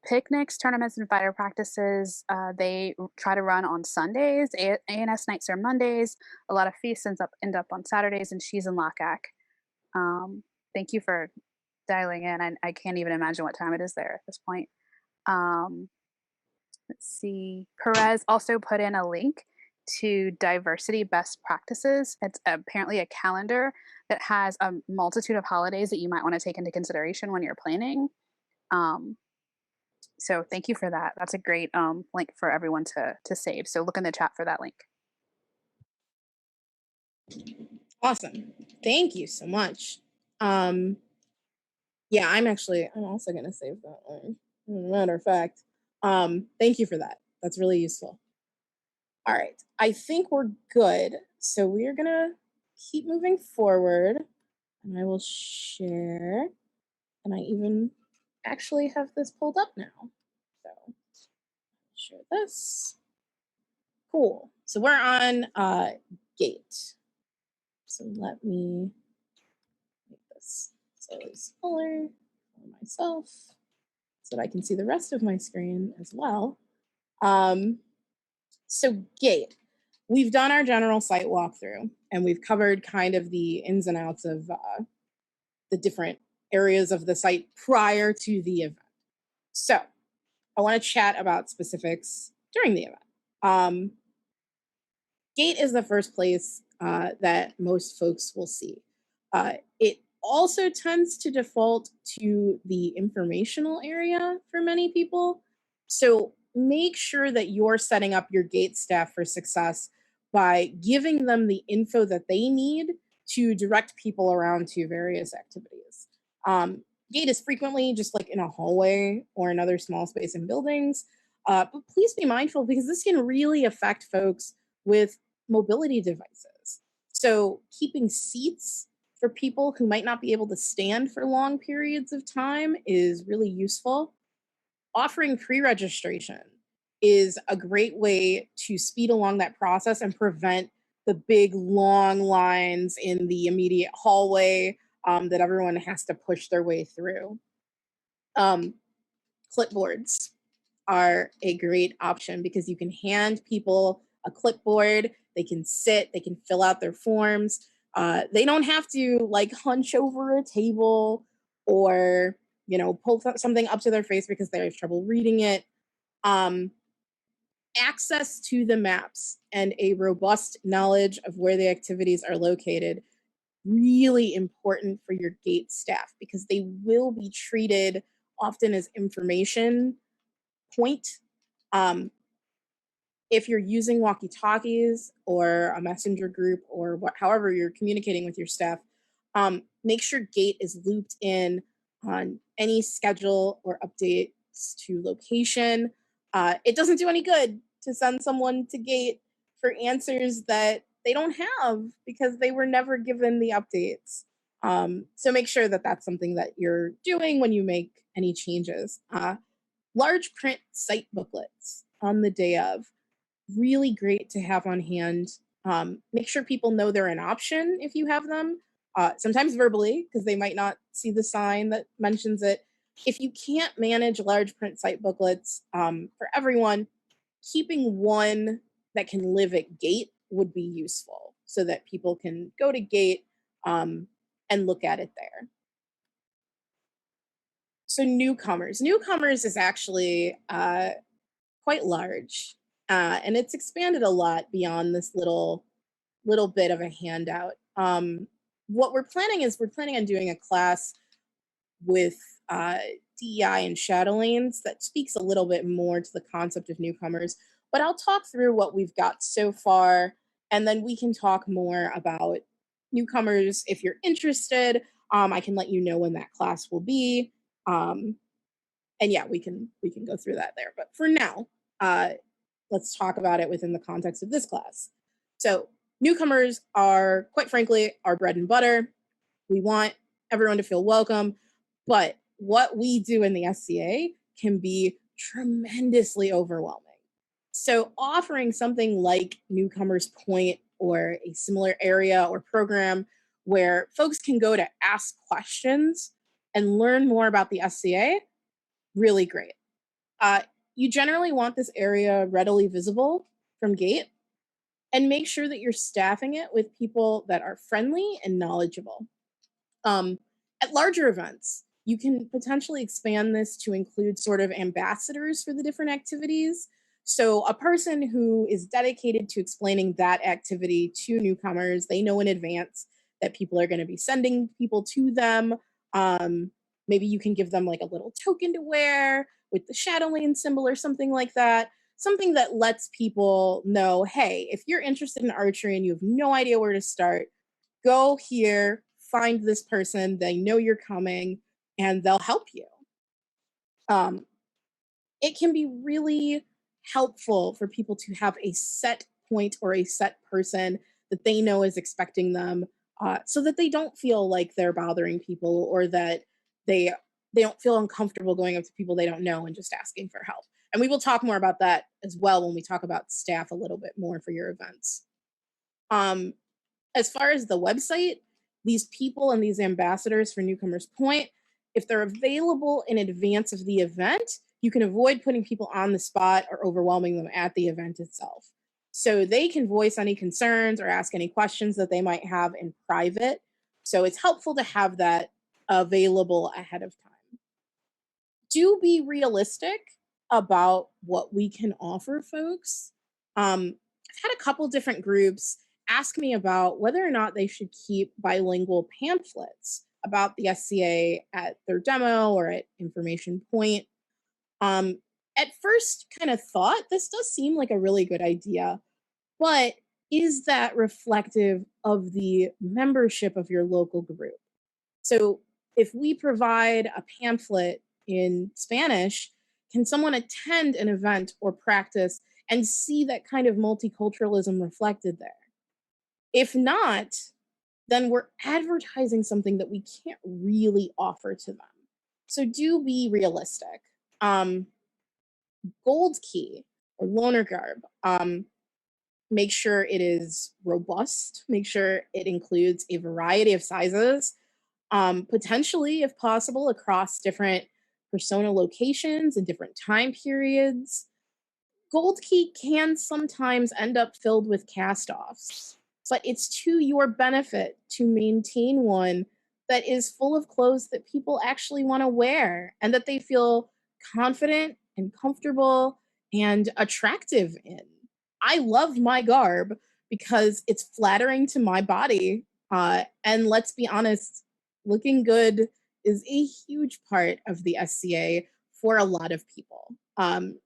Picnics, tournaments, and fighter practices, they try to run on Sundays. ANS nights are Mondays. A lot of feasts end up on Saturdays, and she's in LACAC. Thank you for dialing in. I can't even imagine what time it is there at this point. Let's see. Perez also put in a link to diversity best practices. It's apparently a calendar that has a multitude of holidays that you might want to take into consideration when you're planning. So thank you for that. That's a great link for everyone to save. So look in the chat for that link. Awesome. Thank you so much. Yeah, I'm also going to save that link. As a matter of fact, thank you for that. That's really useful. All right, I think we're good. So we're going to keep moving forward, and I will share. And I even actually have this pulled up now. So I'll share this. Cool. So we're on GATE. So let me make this slightly smaller for myself so that I can see the rest of my screen as well. So GATE, we've done our general site walkthrough, and we've covered kind of the ins and outs of the different areas of the site prior to the event. So I want to chat about specifics during the event. GATE is the first place that most folks will see. It also tends to default to the informational area for many people. So make sure that you're setting up your GATE staff for success by giving them the info that they need to direct people around to various activities. GATE is frequently just like in a hallway or another small space in buildings, but please be mindful because this can really affect folks with mobility devices. So keeping seats for people who might not be able to stand for long periods of time is really useful. Offering pre-registration is a great way to speed along that process and prevent the big long lines in the immediate hallway that everyone has to push their way through. Clipboards are a great option because you can hand people a clipboard, they can sit, they can fill out their forms. They don't have to like hunch over a table or, pull something up to their face because they have trouble reading it. Access to the maps and a robust knowledge of where the activities are located, really important for your GATE staff because they will be treated often as information point. If you're using walkie-talkies or a messenger group or however you're communicating with your staff, make sure GATE is looped in on any schedule or updates to location. It doesn't do any good to send someone to GATE for answers that they don't have because they were never given the updates. So make sure that that's something that you're doing when you make any changes. Large print site booklets on the day of, really great to have on hand. Make sure people know they're an option if you have them, sometimes verbally, because they might not see the sign that mentions it. If you can't manage large print site booklets for everyone, keeping one that can live at GATE would be useful so that people can go to GATE and look at it there. So newcomers. Newcomers is actually quite large. And it's expanded a lot beyond this little bit of a handout. What we're planning on doing a class with DEI and shadow lanes that speaks a little bit more to the concept of newcomers. But I'll talk through what we've got so far, and then we can talk more about newcomers if you're interested. I can let you know when that class will be. And yeah, we can go through that there. But for now, let's talk about it within the context of this class. So newcomers are, quite frankly, our bread and butter. We want everyone to feel welcome, but what we do in the SCA can be tremendously overwhelming. So offering something like Newcomers Point or a similar area or program where folks can go to ask questions and learn more about the SCA, really great. You generally want this area readily visible from gate, and make sure that you're staffing it with people that are friendly and knowledgeable. At larger events, you can potentially expand this to include sort of ambassadors for the different activities. So a person who is dedicated to explaining that activity to newcomers, they know in advance that people are going to be sending people to them. Maybe you can give them like a little token to wear with the shadow lane symbol or something like that. Something that lets people know, hey, if you're interested in archery and you have no idea where to start, go here, find this person, they know you're coming, and they'll help you. It can be really helpful for people to have a set point or a set person that they know is expecting them, so that they don't feel like they're bothering people, or that they don't feel uncomfortable going up to people they don't know and just asking for help. And we will talk more about that as well when we talk about staff a little bit more for your events. As far as the website, these people and these ambassadors for Newcomers Point, if they're available in advance of the event, you can avoid putting people on the spot or overwhelming them at the event itself. So they can voice any concerns or ask any questions that they might have in private. So it's helpful to have that available ahead of time. Do be realistic about what we can offer folks. I've had a couple different groups ask me about whether or not they should keep bilingual pamphlets about the SCA at their demo or at Information Point. At first, kind of thought this does seem like a really good idea, but is that reflective of the membership of your local group? So if we provide a pamphlet in Spanish, can someone attend an event or practice and see that kind of multiculturalism reflected there? If not, then we're advertising something that we can't really offer to them. So do be realistic. Gold key or loaner garb, make sure it is robust, make sure it includes a variety of sizes, potentially, if possible, across different persona locations and different time periods. Gold key can sometimes end up filled with cast-offs, but it's to your benefit to maintain one that is full of clothes that people actually want to wear and that they feel confident and comfortable and attractive in. I love my garb because it's flattering to my body. And let's be honest, looking good is a huge part of the SCA for a lot of people.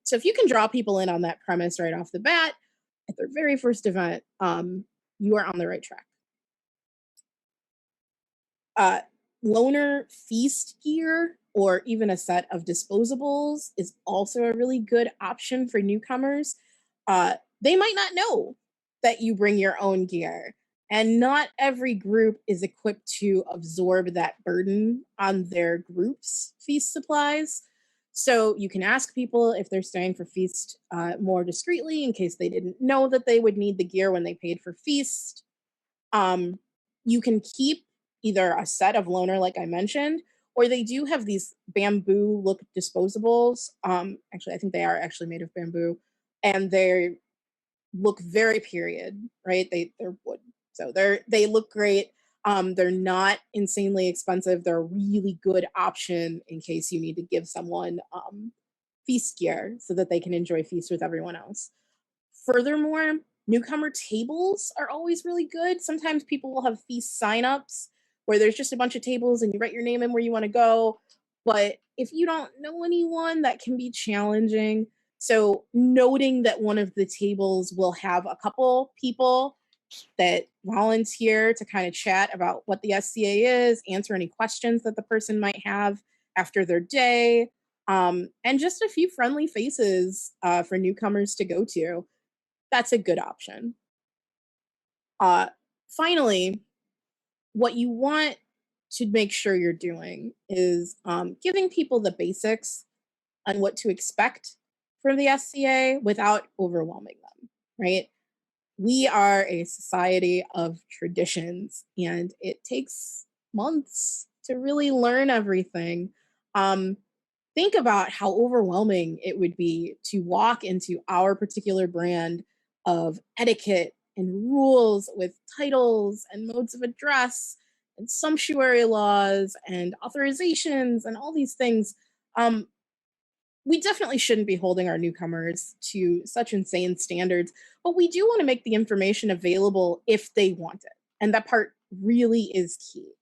So if you can draw people in on that premise right off the bat at their very first event, you are on the right track. Loaner feast gear or even a set of disposables is also a really good option for newcomers. They might not know that you bring your own gear, and not every group is equipped to absorb that burden on their group's feast supplies. So you can ask people if they're staying for feast more discreetly in case they didn't know that they would need the gear when they paid for feast. You can keep either a set of loaner, like I mentioned, or they do have these bamboo look disposables. Actually, I think they are actually made of bamboo, and they look very period, right? They're wood, so they look great. They're not insanely expensive. They're a really good option in case you need to give someone feast gear so that they can enjoy feast with everyone else. Furthermore, newcomer tables are always really good. Sometimes people will have feast signups where there's just a bunch of tables and you write your name in where you want to go. But if you don't know anyone, that can be challenging. So noting that one of the tables will have a couple people that volunteer to kind of chat about what the SCA is, answer any questions that the person might have after their day, and just a few friendly faces for newcomers to go to. That's a good option. Finally, what you want to make sure you're doing is giving people the basics on what to expect from the SCA without overwhelming them, right? We are a society of traditions, and it takes months to really learn everything. Think about how overwhelming it would be to walk into our particular brand of etiquette and rules with titles and modes of address and sumptuary laws and authorizations and all these things. We definitely shouldn't be holding our newcomers to such insane standards, but we do want to make the information available if they want it. And that part really is key.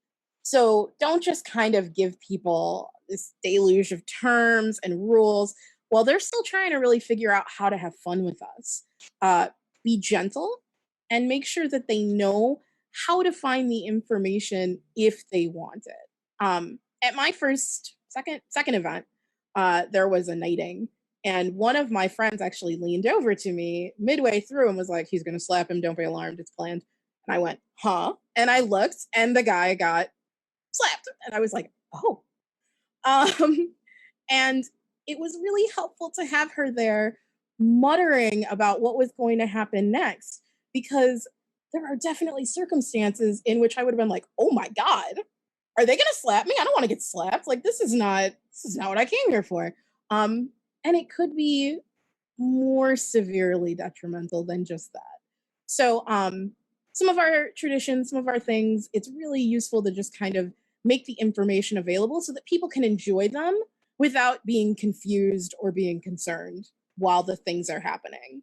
So don't just kind of give people this deluge of terms and rules while they're still trying to really figure out how to have fun with us. Be gentle and make sure that they know how to find the information if they want it. At my second event, there was a knighting, and one of my friends actually leaned over to me midway through and was like, "He's going to slap him. Don't be alarmed. It's planned." And I went, "Huh?" And I looked, and the guy got slapped, and I was like, "Oh." And it was really helpful to have her there muttering about what was going to happen next, because there are definitely circumstances in which I would have been like, "Oh my God, are they going to slap me? I don't want to get slapped. Like, this is not what I came here for." And it could be more severely detrimental than just that. So some of our traditions, some of our things, it's really useful to just kind of make the information available so that people can enjoy them without being confused or being concerned while the things are happening.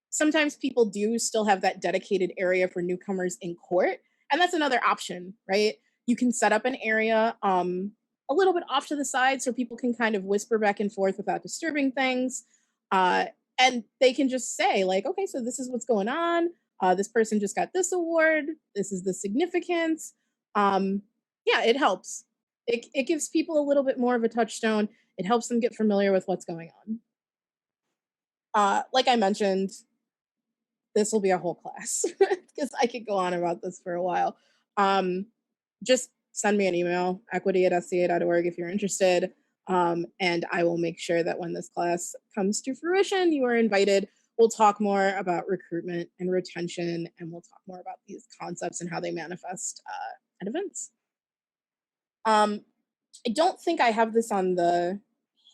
Sometimes people do still have that dedicated area for newcomers in court, and that's another option, right? You can set up an area a little bit off to the side so people can kind of whisper back and forth without disturbing things. And they can just say, like, "Okay, so this is what's going on. This person just got this award. This is the significance." Yeah, it helps. It gives people a little bit more of a touchstone. It helps them get familiar with what's going on. Like I mentioned, this will be a whole class because I could go on about this for a while. Just send me an email, equity@sca.org, if you're interested. And I will make sure that when this class comes to fruition, you are invited. We'll talk more about recruitment and retention, and we'll talk more about these concepts and how they manifest at events. I don't think I have this on the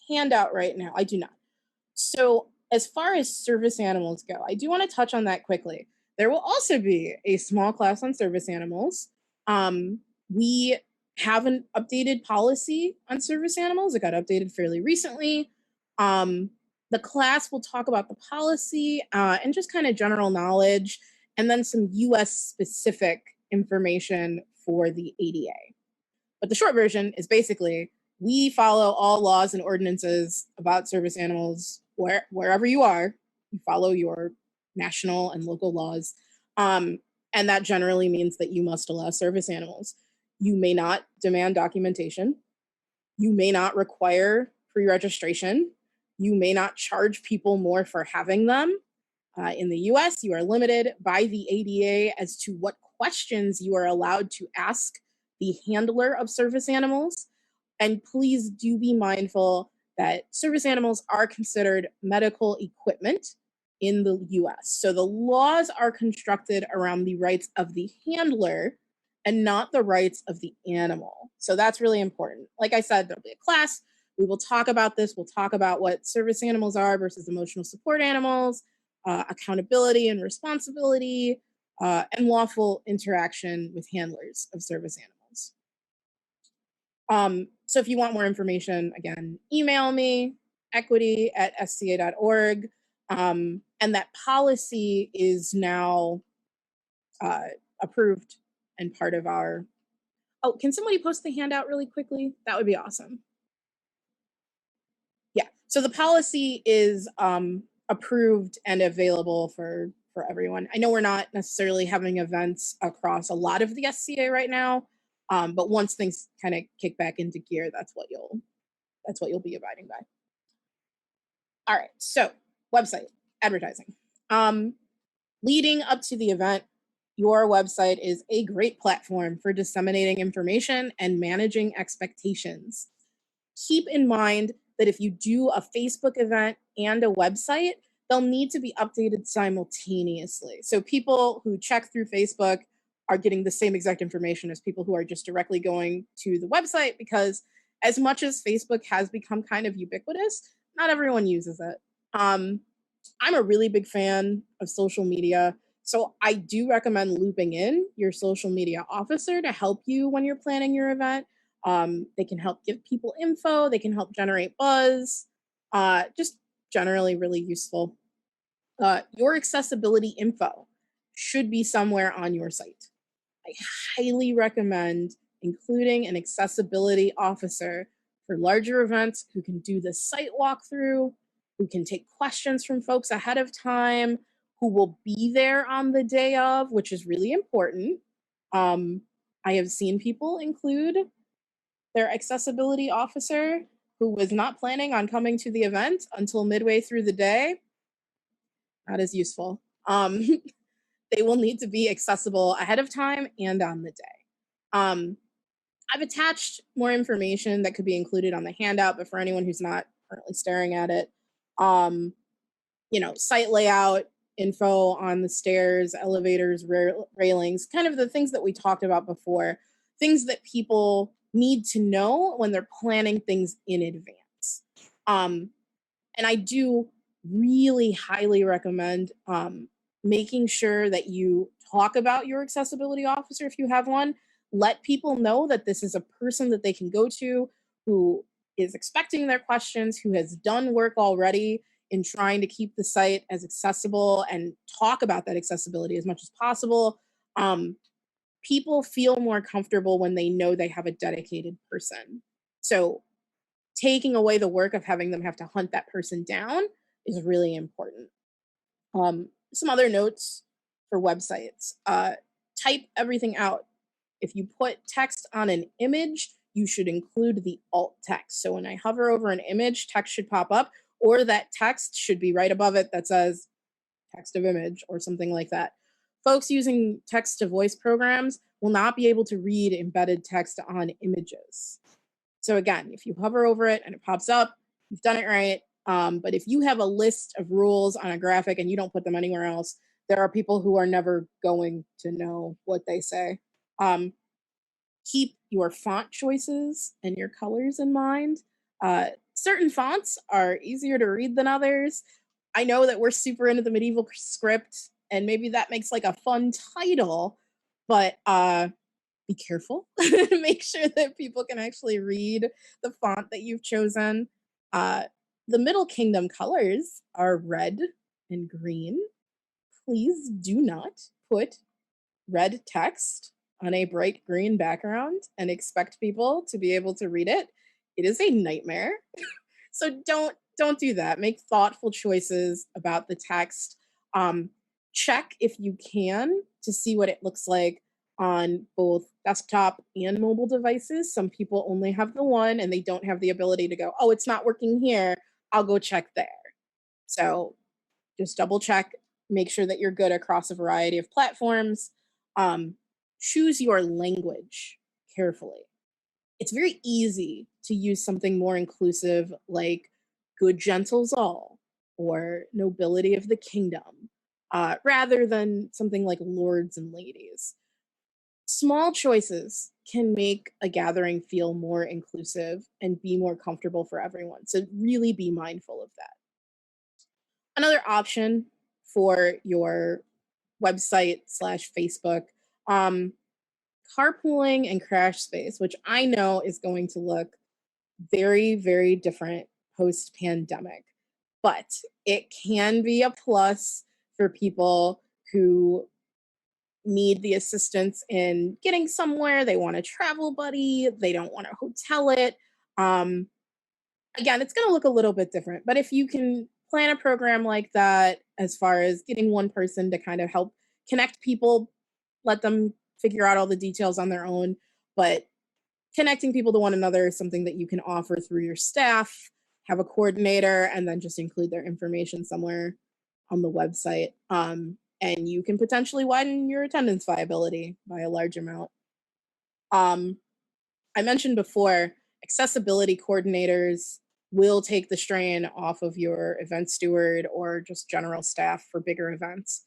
handout right now. I do not. So as far as service animals go, I do want to touch on that quickly. There will also be a small class on service animals. We have an updated policy on service animals. It got updated fairly recently. The class will talk about the policy and just kind of general knowledge, and then some US specific information for the ADA. But the short version is basically we follow all laws and ordinances about service animals wherever you are. You follow your national and local laws. And that generally means that you must allow service animals. You may not demand documentation. You may not require pre-registration. You may not charge people more for having them. In the US, you are limited by the ADA as to what questions you are allowed to ask the handler of service animals. And please do be mindful that service animals are considered medical equipment in the US. So the laws are constructed around the rights of the handler and not the rights of the animal. So that's really important. Like I said, there'll be a class. We will talk about this. We'll talk about what service animals are versus emotional support animals, accountability and responsibility, and lawful interaction with handlers of service animals. So if you want more information, again, email me, equity@sca.org. And that policy is now approved and part of our, oh, can somebody post the handout really quickly? That would be awesome. Yeah, so the policy is approved and available for everyone. I know we're not necessarily having events across a lot of the SCA right now, but once things kind of kick back into gear, that's what you'll be abiding by. All right, so website advertising. Leading up to the event, your website is a great platform for disseminating information and managing expectations. Keep in mind that if you do a Facebook event and a website, they'll need to be updated simultaneously. So people who check through Facebook are getting the same exact information as people who are just directly going to the website, because as much as Facebook has become kind of ubiquitous, not everyone uses it. I'm a really big fan of social media, so I do recommend looping in your social media officer to help you when you're planning your event. They can help give people info, they can help generate buzz, just generally really useful. Your accessibility info should be somewhere on your site. I highly recommend including an accessibility officer for larger events who can do the site walkthrough, who can take questions from folks ahead of time, who will be there on the day of, which is really important. I have seen people include their accessibility officer who was not planning on coming to the event until midway through the day. That is useful. They will need to be accessible ahead of time and on the day. I've attached more information that could be included on the handout, but for anyone who's not currently staring at it, site layout, info on the stairs, elevators, railings, kind of the things that we talked about before, things that people need to know when they're planning things in advance. And I do really highly recommend making sure that you talk about your accessibility officer if you have one. Let people know that this is a person that they can go to who is expecting their questions, who has done work already in trying to keep the site as accessible and talk about that accessibility as much as possible. People feel more comfortable when they know they have a dedicated person. So taking away the work of having them have to hunt that person down is really important. Some other notes for websites. Type everything out. If you put text on an image, you should include the alt text. So when I hover over an image, text should pop up, or that text should be right above it that says text of image or something like that. Folks using text to voice programs will not be able to read embedded text on images. So again, if you hover over it and it pops up, you've done it right. But if you have a list of rules on a graphic and you don't put them anywhere else, there are people who are never going to know what they say. Keep your font choices and your colors in mind. Certain fonts are easier to read than others. I know that we're super into the medieval script, and maybe that makes like a fun title, but be careful. Make sure that people can actually read the font that you've chosen. The Middle Kingdom colors are red and green. Please do not put red text on a bright green background and expect people to be able to read it. It is a nightmare. So don't do that. Make thoughtful choices about the text. Check if you can to see what it looks like on both desktop and mobile devices. Some people only have the one and they don't have the ability to go, oh, it's not working here, I'll go check there. So just double check, make sure that you're good across a variety of platforms. Choose your language carefully. It's very easy to use something more inclusive like good gentles all or nobility of the kingdom, rather than something like lords and ladies. Small choices can make a gathering feel more inclusive and be more comfortable for everyone. So really be mindful of that. Another option for your website / Facebook, carpooling and crash space, which I know is going to look very, very different post-pandemic. but it can be a plus for people who need the assistance in getting somewhere. They want a travel buddy. They don't want to hotel it. Again, it's going to look a little bit different, but if you can plan a program like that, as far as getting one person to kind of help connect people, let them figure out all the details on their own, but connecting people to one another is something that you can offer through your staff, have a coordinator, and then just include their information somewhere on the website. And you can potentially widen your attendance viability by a large amount. I mentioned before, accessibility coordinators will take the strain off of your event steward or just general staff for bigger events.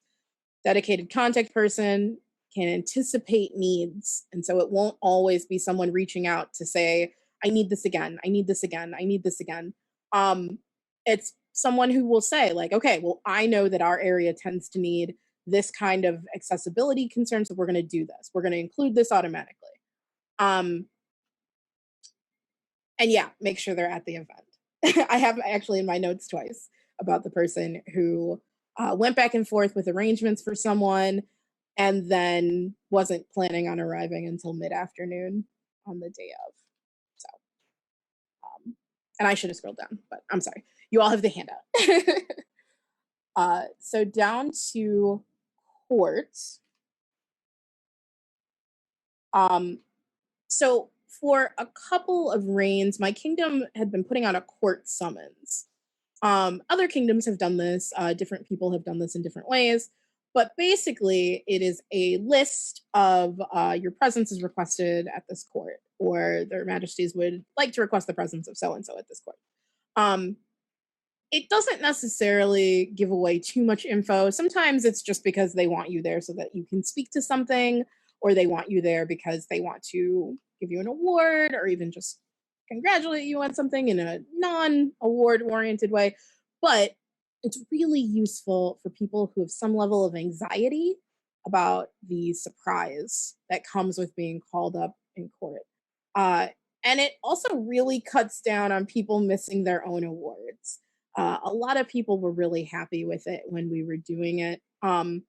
Dedicated contact person can anticipate needs. And so it won't always be someone reaching out to say, I need this again, I need this again, I need this again. It's someone who will say, like, okay, well, I know that our area tends to need this kind of accessibility concern, so we're going to do this. We're going to include this automatically. And yeah, make sure they're at the event. I have actually in my notes twice about the person who went back and forth with arrangements for someone and then wasn't planning on arriving until mid-afternoon on the day of. So, and I should have scrolled down, but I'm sorry. You all have the handout. So down to court. So for a couple of reigns, my kingdom had been putting out a court summons. Other kingdoms have done this. Different people have done this in different ways. But basically, it is a list of your presence is requested at this court, or their majesties would like to request the presence of so-and-so at this court. It doesn't necessarily give away too much info. Sometimes it's just because they want you there so that you can speak to something, or they want you there because they want to give you an award or even just congratulate you on something in a non-award oriented way. But it's really useful for people who have some level of anxiety about the surprise that comes with being called up in court. And it also really cuts down on people missing their own awards. A lot of people were really happy with it when we were doing it. A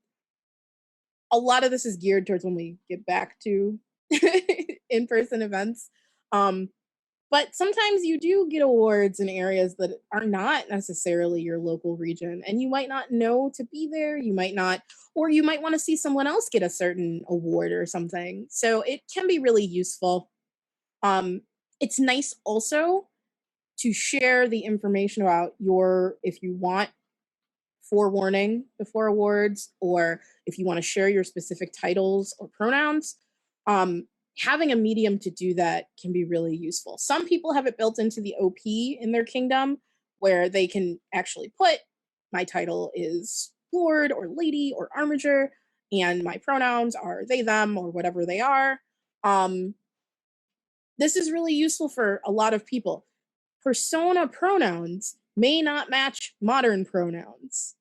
lot of this is geared towards when we get back to in-person events. But sometimes you do get awards in areas that are not necessarily your local region, and you might not know to be there. You might not, or you might want to see someone else get a certain award or something. So it can be really useful. It's nice also to share the information about if you want forewarning before awards, or if you want to share your specific titles or pronouns, having a medium to do that can be really useful. Some people have it built into the OP in their kingdom where they can actually put, my title is Lord or Lady or Armiger, and my pronouns are they, them, or whatever they are. This is really useful for a lot of people. Persona pronouns may not match modern pronouns,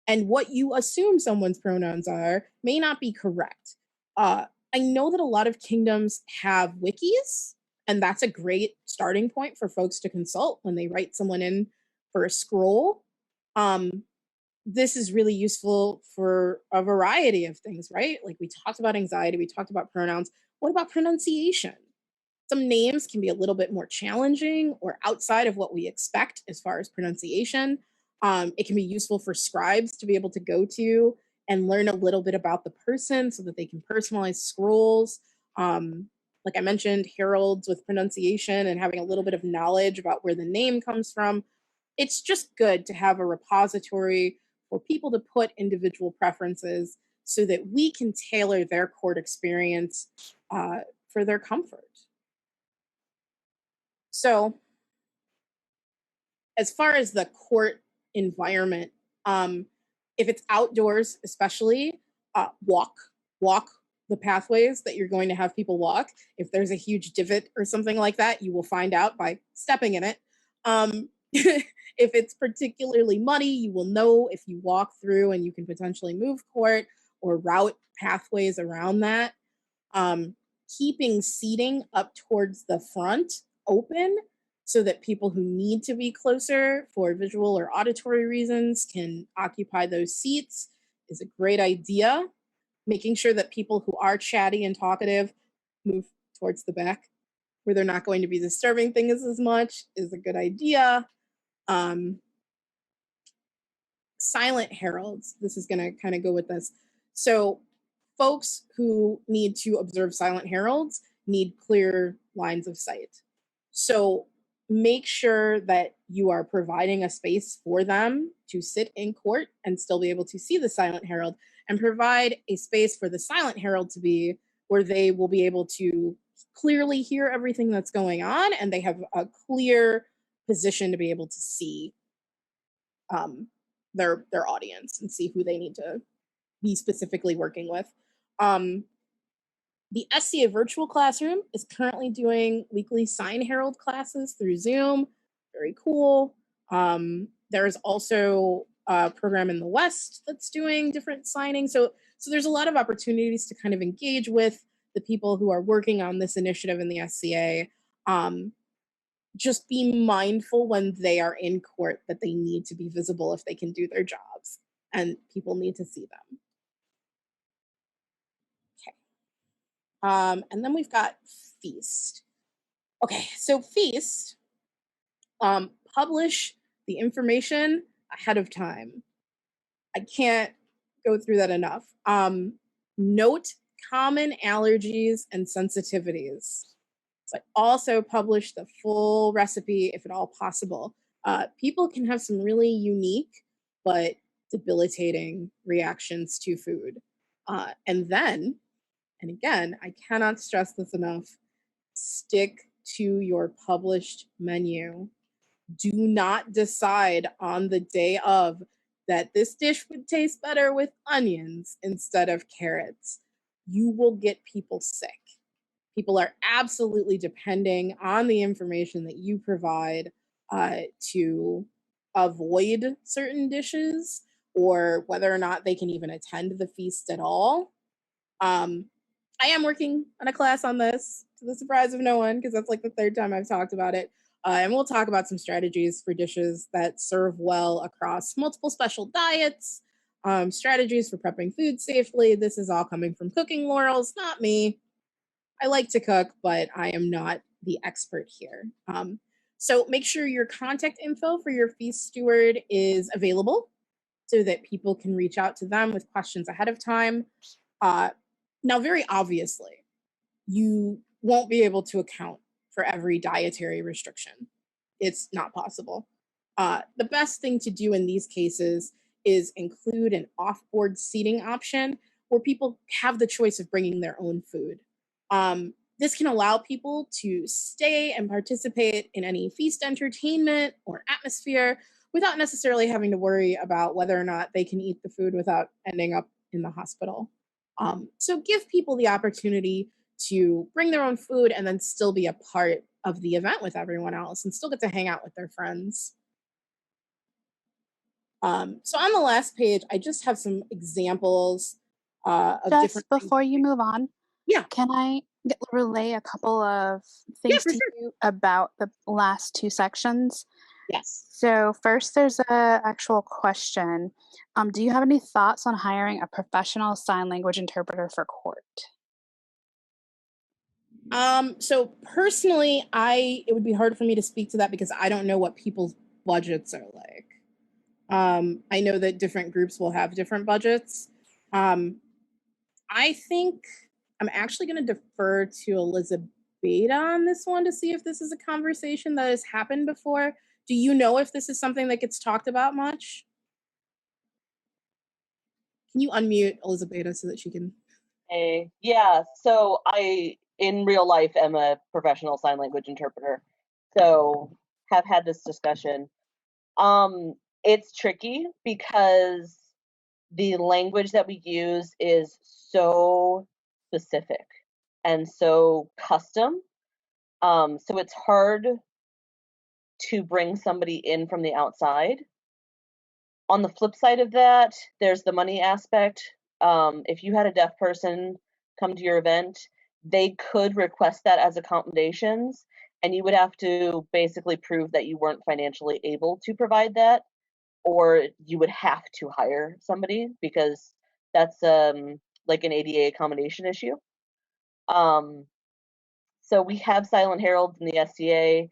and what you assume someone's pronouns are may not be correct. I know that a lot of kingdoms have wikis, and that's a great starting point for folks to consult when they write someone in for a scroll. This is really useful for a variety of things, right? Like we talked about anxiety, we talked about pronouns. What about pronunciation? Some names can be a little bit more challenging or outside of what we expect as far as pronunciation. It can be useful for scribes to be able to go to and learn a little bit about the person so that they can personalize scrolls. Like I mentioned, heralds with pronunciation and having a little bit of knowledge about where the name comes from. It's just good to have a repository for people to put individual preferences so that we can tailor their court experience for their comfort. So as far as the court environment, if it's outdoors, especially, walk the pathways that you're going to have people walk. If there's a huge divot or something like that, you will find out by stepping in it. If it's particularly muddy, you will know if you walk through, and you can potentially move court or route pathways around that. Keeping seating up towards the front open so that people who need to be closer for visual or auditory reasons can occupy those seats is a great idea. Making sure that people who are chatty and talkative move towards the back where they're not going to be disturbing things as much is a good idea. Silent heralds, this is going to kind of go with this. So folks who need to observe silent heralds need clear lines of sight. So make sure that you are providing a space for them to sit in court and still be able to see the silent herald, and provide a space for the silent herald to be where they will be able to clearly hear everything that's going on, and they have a clear position to be able to see their audience and see who they need to be specifically working with. The SCA virtual classroom is currently doing weekly sign herald classes through Zoom. Very cool. There's also a program in the West that's doing different signing. So there's a lot of opportunities to kind of engage with the people who are working on this initiative in the SCA. Just be mindful when they are in court that they need to be visible if they can do their jobs, and people need to see them. Okay. And then we've got Feast. Okay, so Feast, publish the information ahead of time. I can't go through that enough. Note common allergies and sensitivities, but also publish the full recipe if at all possible. People can have some really unique but debilitating reactions to food. And again, I cannot stress this enough, stick to your published menu. Do not decide on the day of that this dish would taste better with onions instead of carrots. You will get people sick. People are absolutely depending on the information that you provide to avoid certain dishes, or whether or not they can even attend the feast at all. I am working on a class on this, to the surprise of no one, because that's like the third time I've talked about it. And we'll talk about some strategies for dishes that serve well across multiple special diets, strategies for prepping food safely. This is all coming from Cooking Laurels, not me. I like to cook, but I am not the expert here. So make sure your contact info for your feast steward is available so that people can reach out to them with questions ahead of time. Now, very obviously, you won't be able to account for every dietary restriction. It's not possible. The best thing to do in these cases is include an off-board seating option where people have the choice of bringing their own food. This can allow people to stay and participate in any feast entertainment or atmosphere without necessarily having to worry about whether or not they can eat the food without ending up in the hospital. So give people the opportunity to bring their own food and then still be a part of the event with everyone else and still get to hang out with their friends. So on the last page, I just have some examples of different things. Before you move on, yeah, can I relay a couple of things to you about the last two sections? Yes. So first, there's a actual question. Do you have any thoughts on hiring a professional sign language interpreter for court? So personally, it would be hard for me to speak to that because I don't know what people's budgets are like. I know that different groups will have different budgets. I think I'm actually going to defer to Elizabeth on this one to see if this is a conversation that has happened before. Do you know if this is something that gets talked about much? Can you unmute Elizabeth so that she can? Hey, yeah, so I, in real life, am a professional sign language interpreter. So have had this discussion. It's tricky because the language that we use is so specific and so custom. So it's hard to bring somebody in from the outside. On the flip side of that, there's the money aspect. If you had a deaf person come to your event, they could request that as accommodations, and you would have to basically prove that you weren't financially able to provide that, or you would have to hire somebody, because that's like an ADA accommodation issue. So we have silent heralds in the SCA,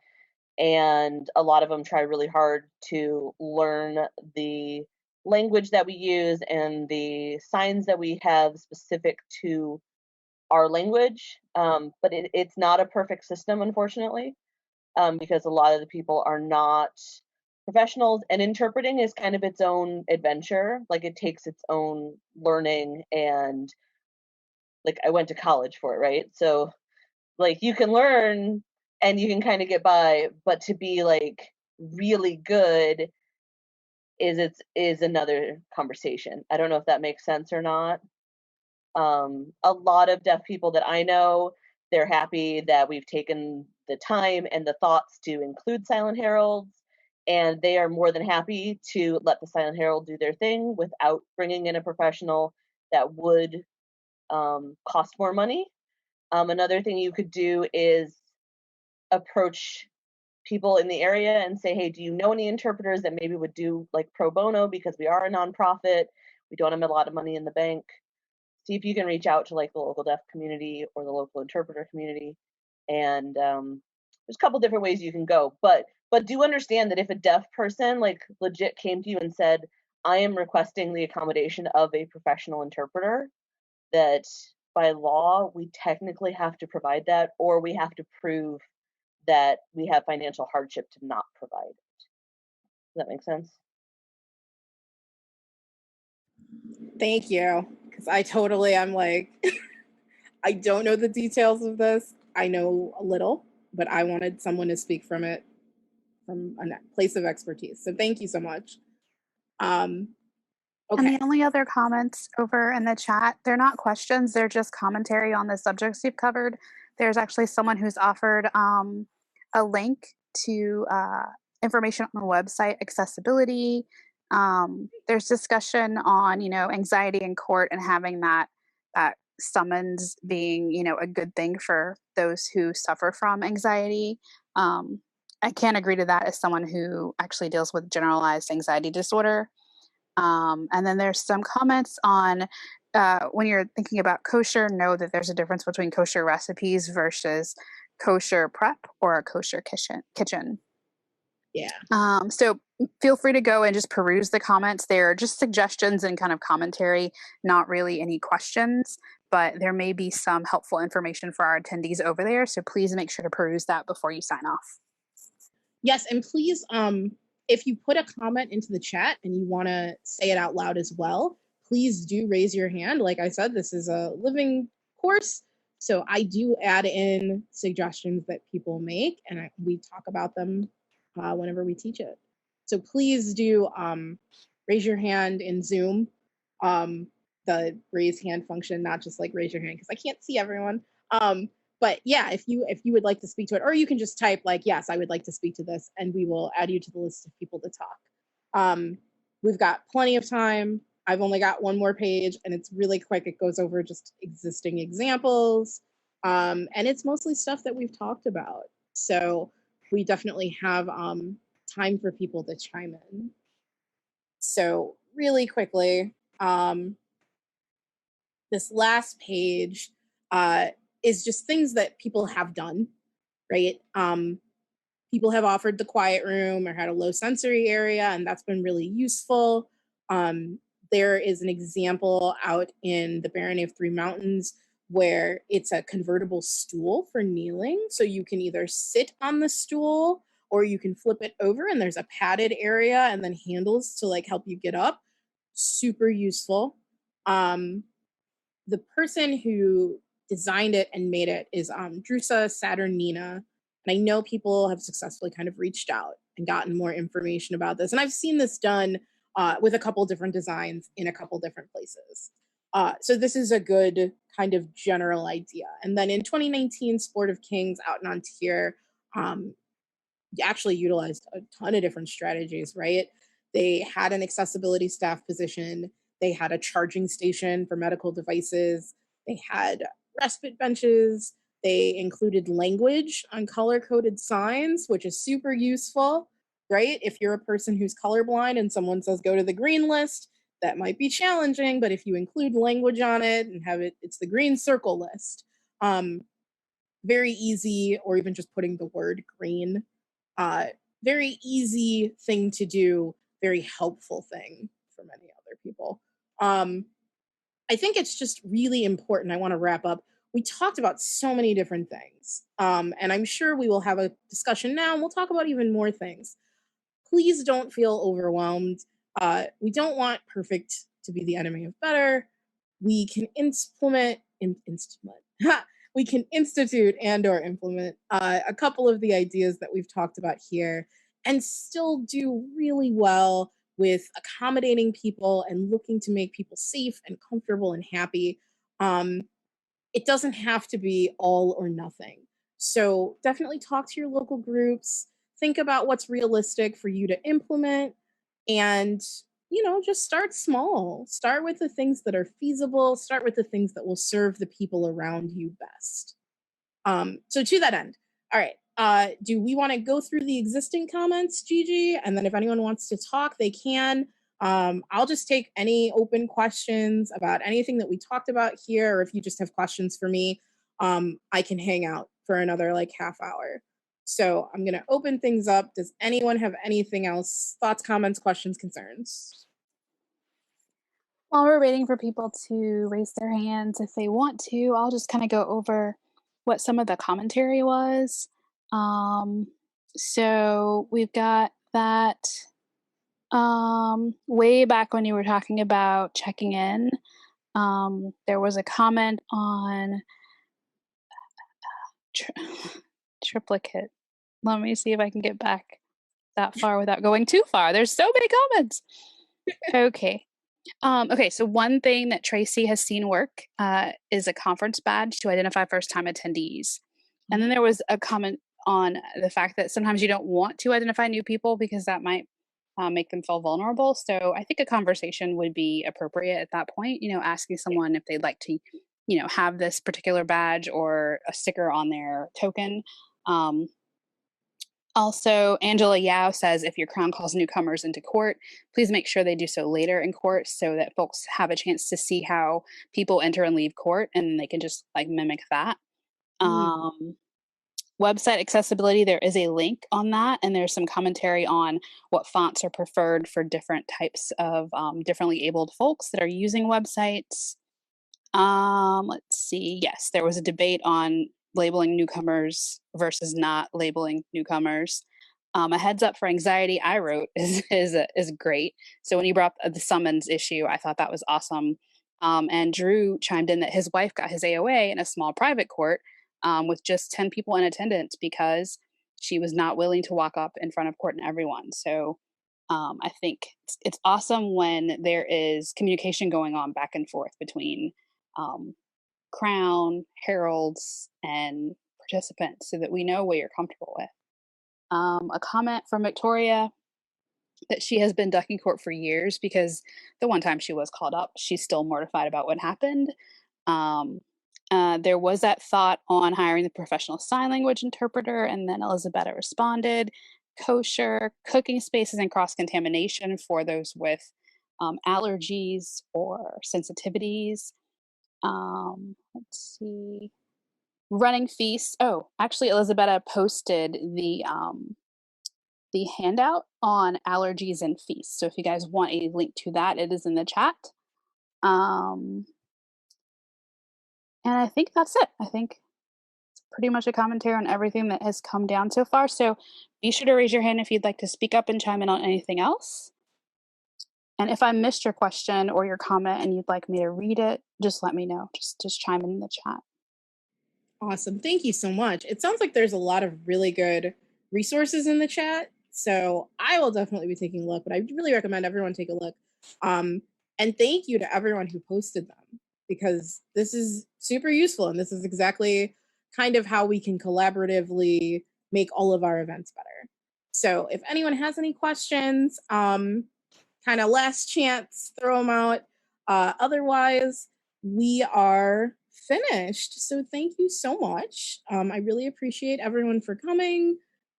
and a lot of them try really hard to learn the language that we use and the signs that we have specific to our language. But it's not a perfect system, unfortunately, because a lot of the people are not professionals, and interpreting is kind of its own adventure. Like, it takes its own learning, and like, I went to college for it, right? So like, you can learn and you can kind of get by, but to be like really good is another conversation. I don't know if that makes sense or not. A lot of deaf people that I know, they're happy that we've taken the time and the thoughts to include silent heralds, and they are more than happy to let the silent herald do their thing without bringing in a professional that would cost more money. Another thing you could do is approach people in the area and say, hey, do you know any interpreters that maybe would do like pro bono, because we are a nonprofit, we don't have a lot of money in the bank. See if you can reach out to like the local deaf community or the local interpreter community. And there's a couple different ways you can go, but do understand that if a deaf person like legit came to you and said, I am requesting the accommodation of a professional interpreter, that by law we technically have to provide that, or we have to prove that we have financial hardship to not provide it. Does that make sense? Thank you. Because I'm like, I don't know the details of this. I know a little, but I wanted someone to speak from a place of expertise. So thank you so much. And Okay. the only other comments over in the chat, they're not questions, they're just commentary on the subjects you've covered. There's actually someone who's offered a link to information on the website accessibility. There's discussion on, anxiety in court and having that summons being, a good thing for those who suffer from anxiety. I can't agree to that as someone who actually deals with generalized anxiety disorder. And then there's some comments on when you're thinking about kosher, know that there's a difference between kosher recipes versus kosher prep or a kosher kitchen. Yeah. So feel free to go and just peruse the comments. They're just suggestions and kind of commentary, not really any questions, but there may be some helpful information for our attendees over there. So please make sure to peruse that before you sign off. Yes, and please, if you put a comment into the chat and you want to say it out loud as well, please do raise your hand. Like I said, this is a living course, so I do add in suggestions that people make, and we talk about them whenever we teach it. So please do raise your hand in Zoom, the raise hand function, not just like raise your hand because I can't see everyone. But yeah, if you would like to speak to it, or you can just type like, yes, I would like to speak to this, and we will add you to the list of people to talk. We've got plenty of time. I've only got one more page, and it's really quick. It goes over just existing examples, and it's mostly stuff that we've talked about. So we definitely have time for people to chime in. So really quickly, this last page is just things that people have done, right? People have offered the quiet room or had a low sensory area, and that's been really useful. There is an example out in the Barony of Three Mountains where it's a convertible stool for kneeling. So you can either sit on the stool or you can flip it over, and there's a padded area and then handles to like help you get up. Super useful. The person who designed it and made it is Drusa Saturnina. And I know people have successfully kind of reached out and gotten more information about this. And I've seen this done with a couple different designs in a couple different places. So this is a good kind of general idea. And then in 2019, Sport of Kings out in Ontario actually utilized a ton of different strategies, right? They had an accessibility staff position. They had a charging station for medical devices. They had respite benches. They included language on color-coded signs, which is super useful, right? If you're a person who's colorblind and someone says go to the green list, that might be challenging, but if you include language on it and have it, it's the green circle list. Very easy, or even just putting the word green. Very easy thing to do, very helpful thing for many other people. I think it's just really important. I want to wrap up. We talked about so many different things, and I'm sure we will have a discussion now, and we'll talk about even more things. Please don't feel overwhelmed. We don't want perfect to be the enemy of better. We can we can institute and or implement a couple of the ideas that we've talked about here and still do really well with accommodating people and looking to make people safe and comfortable and happy. It doesn't have to be all or nothing. So definitely talk to your local groups, think about what's realistic for you to implement, and just start small. Start with the things that are feasible, start with the things that will serve the people around you best. So to that end, all right, do we want to go through the existing comments, Gigi? And then if anyone wants to talk, they can. I'll just take any open questions about anything that we talked about here, or if you just have questions for me, I can hang out for another like half hour. So I'm going to open things up. Does anyone have anything else? Thoughts, comments, questions, concerns? While we're waiting for people to raise their hands if they want to, I'll just kind of go over what some of the commentary was. So we've got that way back when you were talking about checking in. There was a comment on triplicate. Let me see if I can get back that far without going too far. There's so many comments. Okay. Okay, so one thing that Tracy has seen work is a conference badge to identify first-time attendees. And then there was a comment on the fact that sometimes you don't want to identify new people because that might make them feel vulnerable. So I think a conversation would be appropriate at that point, asking someone if they'd like to, have this particular badge or a sticker on their token. Also, Angela Yao says, if your crown calls newcomers into court, please make sure they do so later in court so that folks have a chance to see how people enter and leave court, and they can just like mimic that. Website accessibility, there is a link on that, and there's some commentary on what fonts are preferred for different types of differently abled folks that are using websites. Let's see. Yes, there was a debate on labeling newcomers versus not labeling newcomers. A heads up for anxiety, I wrote is great. So when you brought up the summons issue, I thought that was awesome. And Drew chimed in that his wife got his AOA in a small private court with just 10 people in attendance because she was not willing to walk up in front of court and everyone. So I think it's awesome when there is communication going on back and forth between Crown, heralds, and participants so that we know what you're comfortable with. A comment from Victoria that she has been ducking court for years because the one time she was called up, she's still mortified about what happened. There was that thought on hiring the professional sign language interpreter, and then Elizabetta responded, kosher, cooking spaces, and cross-contamination for those with allergies or sensitivities. Let's see. Running feasts. Oh, actually, Elizabetta posted the handout on allergies and feasts. So if you guys want a link to that, it is in the chat. And I think that's it. I think it's pretty much a commentary on everything that has come down so far. So be sure to raise your hand if you'd like to speak up and chime in on anything else. And if I missed your question or your comment and you'd like me to read it, just let me know. Just chime in the chat. Awesome. Thank you so much. It sounds like there's a lot of really good resources in the chat. So I will definitely be taking a look, but I really recommend everyone take a look. And thank you to everyone who posted them, because this is super useful. And this is exactly kind of how we can collaboratively make all of our events better. So if anyone has any questions, kind of last chance, throw them out. Otherwise, we are finished. So thank you so much. I really appreciate everyone for coming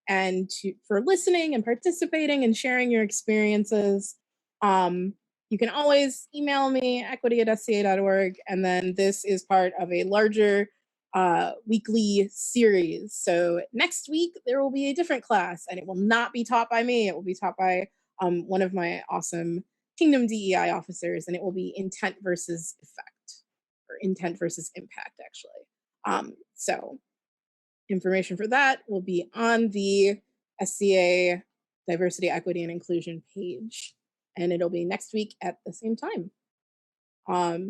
and for listening and participating and sharing your experiences. You can always email me, equity@sca.org. And then this is part of a larger weekly series. So next week, there will be a different class, and it will not be taught by me. It will be taught by one of my awesome Kingdom DEI officers, and it will be intent versus effect, or intent versus impact, actually. So information for that will be on the SCA Diversity, Equity, and Inclusion page, and it'll be next week at the same time.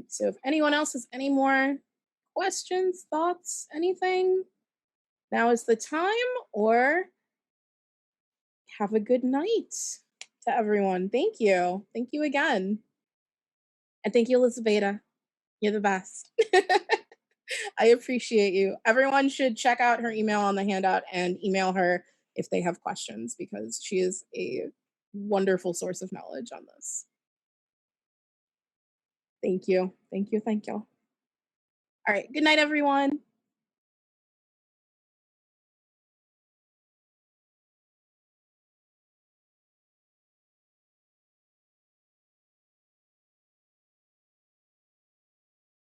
So if anyone else has any more questions, thoughts, anything, now is the time, or have a good night to everyone. Thank you. Thank you again. And thank you, Elizabeth. You're the best. I appreciate you. Everyone should check out her email on the handout and email her if they have questions, because she is a wonderful source of knowledge on this. Thank you. Thank you. Thank you. All right. Good night, everyone.